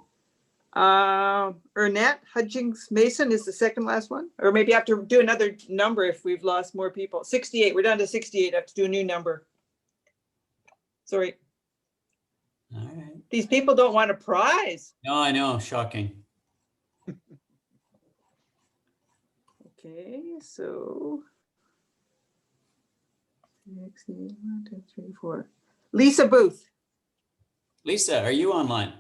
S5: Ernette Hutchings Mason is the second last one, or maybe I have to do another number if we've lost more people. 68. We're down to 68. I have to do a new number. Sorry.
S1: All right.
S5: These people don't want a prize.
S1: No, I know. Shocking.
S5: Okay, so 6, 8, 1, 2, 3, 4. Lisa Booth.
S1: Lisa, are you online?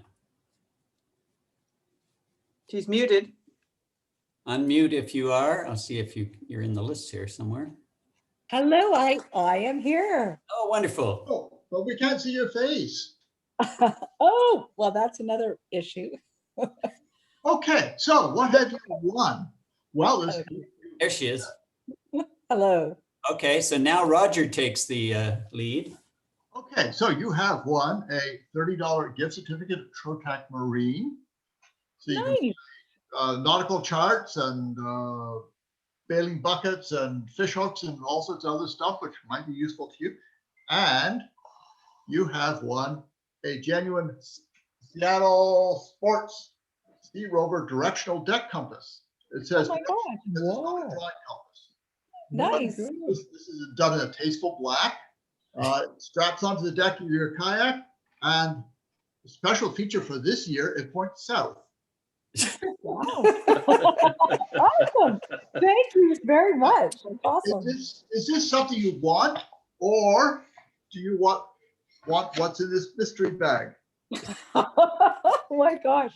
S5: She's muted.
S1: Unmute if you are. I'll see if you're in the list here somewhere.
S21: Hello, I am here.
S1: Oh, wonderful.
S18: Oh, but we can't see your face.
S21: Oh, well, that's another issue.
S18: Okay. Okay, so what have you won? Well,
S1: There she is.
S21: Hello.
S1: Okay, so now Roger takes the lead.
S18: okay, so you have won a $30 gift certificate at R2AK Marine. So you can
S21: Nice.
S18: nautical charts and bailing buckets and fish hooks and all sorts of other stuff which might be useful to you. And you have won a genuine Seattle Sports Sea Rover directional deck compass. It says,
S21: Oh my gosh.
S18: this is not a
S21: Whoa.
S18: drawing compass.
S21: Nice.
S18: This is done in a tasteful black. It straps onto the deck of your kayak, and the special feature for this year, it points south.
S21: Wow. Awesome. Thank you very much. That's awesome.
S18: Is this something you want, or do you want what's in this mystery bag?
S21: Oh my gosh.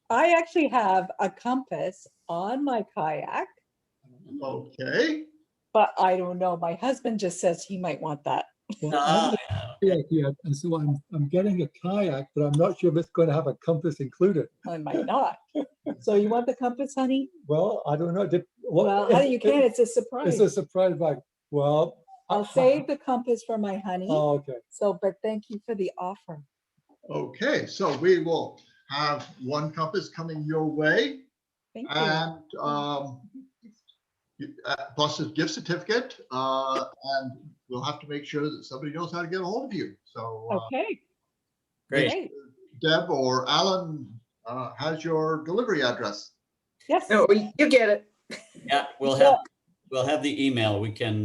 S21: I actually have a compass on my kayak,
S18: Okay.
S21: but I don't know. My husband just says he might want that.
S3: Well, I'm a kayak here, and so I'm getting a kayak, but I'm not sure if it's going to have a compass included.
S21: I might not. So you want the compass, honey?
S3: Well, I don't know.
S21: Well, honey, you can. It's a surprise.
S3: It's a surprise bag. Well,
S21: I'll save the compass for my honey.
S3: Oh, okay.
S21: So, but thank you for the offer.
S18: Okay, so we will have one compass coming your way,
S21: Thank you.
S18: and plus a gift certificate, and we'll have to make sure that somebody knows how to get a hold of you. So
S21: Okay.
S1: Great.
S18: Deb or Alan has your delivery address.
S21: Yes.
S5: No, you get it.
S1: Yeah, we'll have the email. We can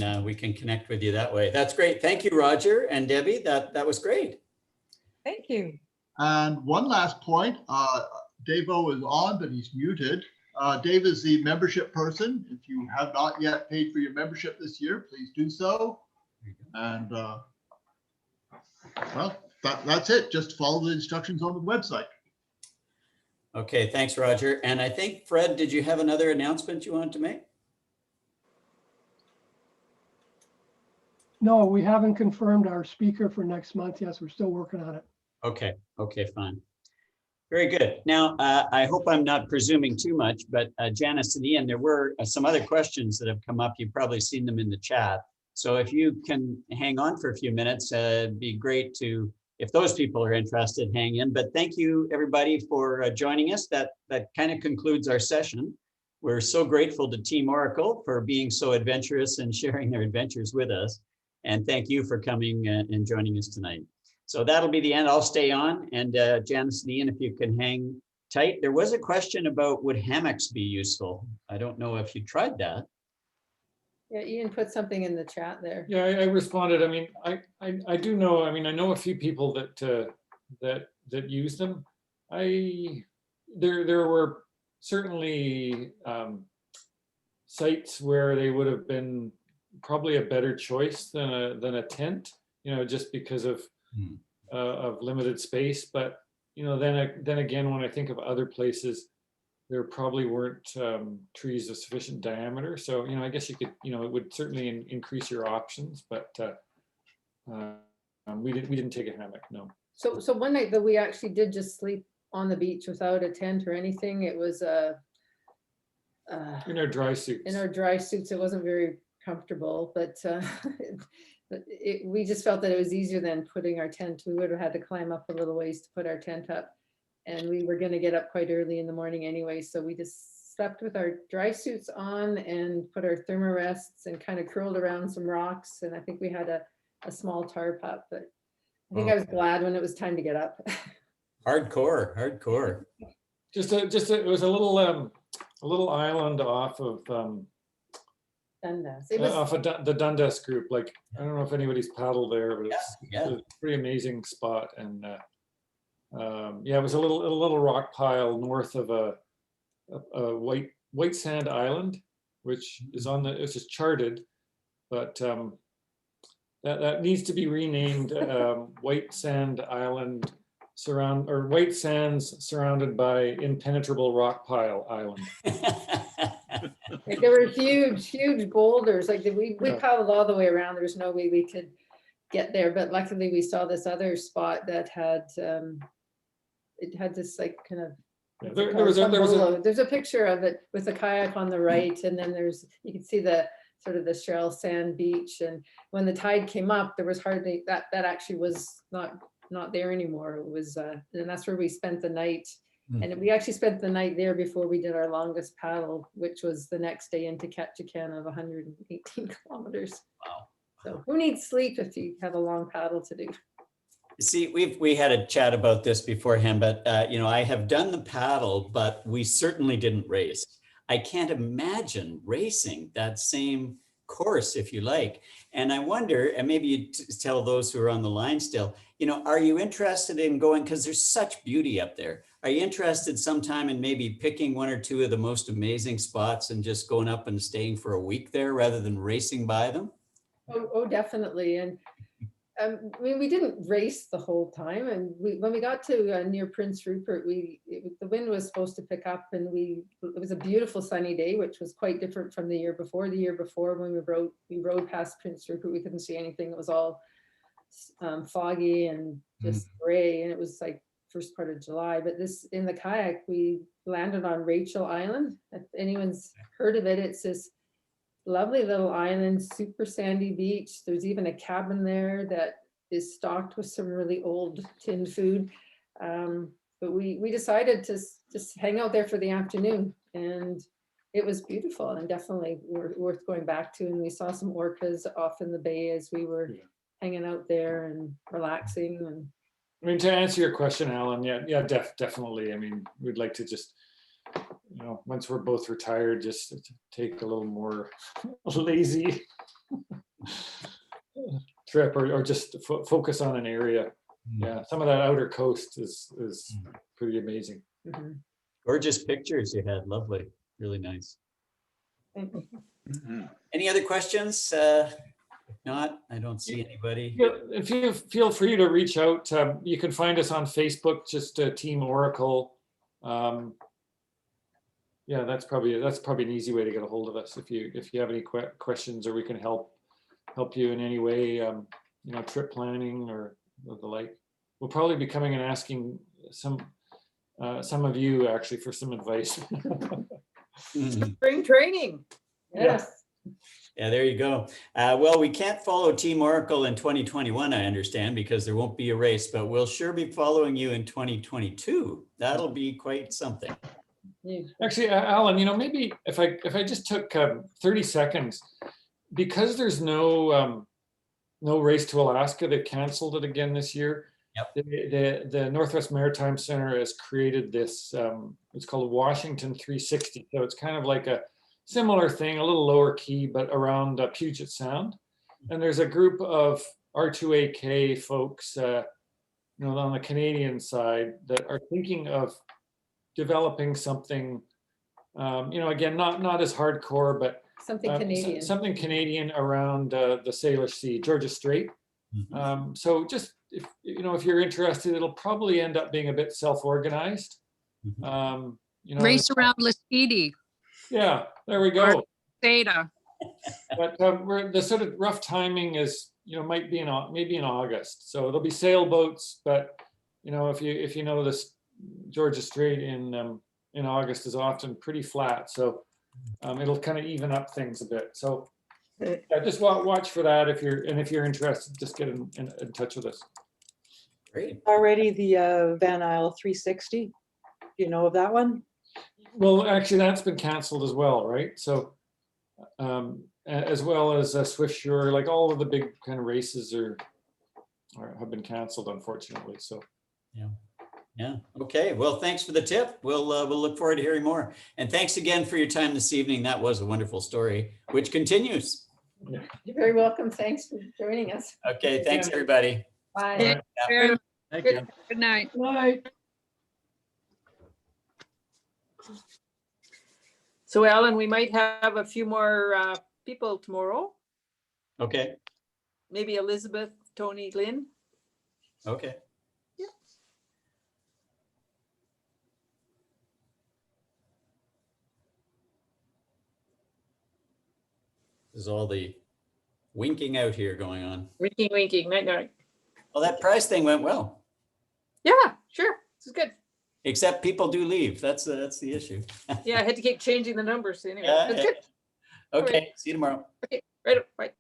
S1: connect with you that way. That's great. Thank you, Roger and Debbie. That was great.
S21: Thank you.
S18: And one last point, Dave-O is on, but he's muted. Dave is the membership person. If you have not yet paid for your membership this year, please do so. And well, that's it. Just follow the instructions on the website.
S1: Okay, thanks, Roger. And I think, Fred, did you have another announcement you wanted to make?
S20: No, we haven't confirmed our speaker for next month. Yes, we're still working on it.
S1: Okay, fine. Very good. Now, I hope I'm not presuming too much, but Janice and Ian, there were some other questions that have come up. You've probably seen them in the chat. So if you can hang on for a few minutes, it'd be great to, if those people are interested, hang in. But thank you, everybody, for joining us. That kind of concludes our session. We're so grateful to Team Oracle for being so adventurous and sharing their adventures with us. And thank you for coming and joining us tonight. So that'll be the end. I'll stay on. And Janice and Ian, if you can hang tight. There was a question about would hammocks be useful? I don't know if you tried that.
S11: Yeah, Ian put something in the chat there.
S7: Yeah, I responded. I mean, I do know. I mean, I know a few people that that use them. There were certainly sites where they would have been probably a better choice than a tent. You know, just because of limited space. But you know, then again, when I think of other places, there probably weren't trees of sufficient diameter. So, you know, I guess you could, you know, it would certainly increase your options, but we didn't take a hammock, no.
S11: So one night that we actually did just sleep on the beach without a tent or anything. It was
S7: in our dry suits.
S11: In our dry suits, it wasn't very comfortable, but we just felt that it was easier than putting our tent. We would have had to climb up a little ways to put our tent up. And we were going to get up quite early in the morning anyway. So we just slept with our dry suits on and put our thermorests and kind of curled around some rocks. And I think we had a small tarp up, but I think I was glad when it was time to get up.
S1: Hardcore.
S7: It was a little island off of
S11: Dundas.
S7: Off of the Dundas group. Like, I don't know if anybody's paddled there, but it's a pretty amazing spot. And yeah, it was a little rock pile north of a white sand island, which is it's just charted, but that needs to be renamed White Sand Island White Sands surrounded by impenetrable rock pile island.
S11: Like there were huge boulders. Like we paddled all the way around. There was no way we could get there, but luckily we saw this other spot that had it had this like kind of
S7: Yeah,
S11: It's
S7: there
S11: called
S7: was a
S11: Tombolo. There's a picture of it with the kayak on the right, and then you can see the sort of the shell sand beach. And when the tide came up, there was hardly that actually was not there anymore. It was, and that's where we spent the night. And we actually spent the night there before we did our longest paddle, which was the next day into Ketchikan of 118 kilometers.
S1: Wow.
S11: So who needs sleep if you have a long paddle to do?
S1: See, we had a chat about this beforehand, but I have done the paddle, but we certainly didn't race. I can't imagine racing that same course, if you like. And I wonder, and maybe you tell those who are on the line still, are you interested in going, because there's such beauty up there. Are you interested sometime in maybe picking one or two of the most amazing spots and just going up and staying for a week there rather than racing by them?
S11: Oh, definitely. And we didn't race the whole time. And when we got to near Prince Rupert, the wind was supposed to pick up, and it was a beautiful sunny day, which was quite different from the year before. The year before, when we rode past Prince Rupert, we couldn't see anything. It was all foggy and just gray, and it was like first part of July. But in the kayak, we landed on Rachel Island. If anyone's heard of it, it's this lovely little island, super sandy beach. There's even a cabin there that is stocked with some really old tinned food. But we decided to just hang out there for the afternoon, and it was beautiful and definitely worth going back to. And we saw some orcas off in the bay as we were hanging out there and relaxing. And
S7: I mean, to answer your question, Alan, yeah, definitely. I mean, we'd like to just, once we're both retired, just to take a little more lazy trip, or just focus on an area. Yeah, some of that outer coast is pretty amazing.
S1: Gorgeous pictures you had, lovely, really nice. Any other questions? If not, I don't see anybody.
S7: If you feel free to reach out, you can find us on Facebook, just Team Oracle. Yeah, that's probably an easy way to get a hold of us if you have any questions, or we can help you in any way, trip planning or the like. We'll probably be coming and asking some of you actually for some advice.
S5: Spring training.
S11: Yes.
S1: Yeah, there you go. Well, we can't follow Team Oracle in 2021, I understand, because there won't be a race, but we'll sure be following you in 2022. That'll be quite something.
S7: Actually, Alan, maybe if I just took 30 seconds, because there's no race to Alaska, they've canceled it again this year.
S1: Yep.
S7: The Northwest Maritime Center has created this, it's called Washington 360. So it's kind of like a similar thing, a little lower key, but around Puget Sound. And there's a group of R2AK folks, on the Canadian side that are thinking of developing something, again, not as hardcore, but
S11: something Canadian.
S7: Something Canadian around the Salish Sea, Georgia Strait. So just if you're interested, it'll probably end up being a bit self-organized.
S6: Race around Lasqueti.
S7: Yeah, there we go.
S6: Theta.
S7: But the sort of rough timing is, might be maybe in August. So there'll be sailboats, but if you know this Georgia Strait in August is often pretty flat, so it'll kind of even up things a bit. So yeah, just watch for that if you're interested. Just get in touch with us.
S1: Great.
S21: Already the Van Isle 360. Do you know of that one?
S7: Well, actually, that's been canceled as well, right? So, as well as Swift Shore, like all of the big kind of races have been canceled, unfortunately. So,
S1: yeah. Okay. Well, thanks for the tip. We'll look forward to hearing more. And thanks again for your time this evening. That was a wonderful story, which continues.
S11: You're very welcome. Thanks for joining us.
S1: Okay. Thanks, everybody.
S11: Bye.
S1: Yeah. Thank you.
S6: Good night.
S21: Night.
S5: So Alan, we might have a few more people tomorrow.
S1: Okay.
S5: Maybe Elizabeth, Tony, Lynn.
S1: Okay.
S5: Yeah.
S1: There's all the winking out here going on.
S5: Winking, night, night.
S1: Well, that prize thing went well.
S5: Yeah, sure. This is good.
S1: except people do leave. That's the issue.
S5: Yeah, I had to keep changing the numbers anyway.
S1: Yeah,
S5: That's
S1: yeah.
S5: good. All
S1: Okay,
S5: right.
S1: see you tomorrow.
S5: Okay, right, right.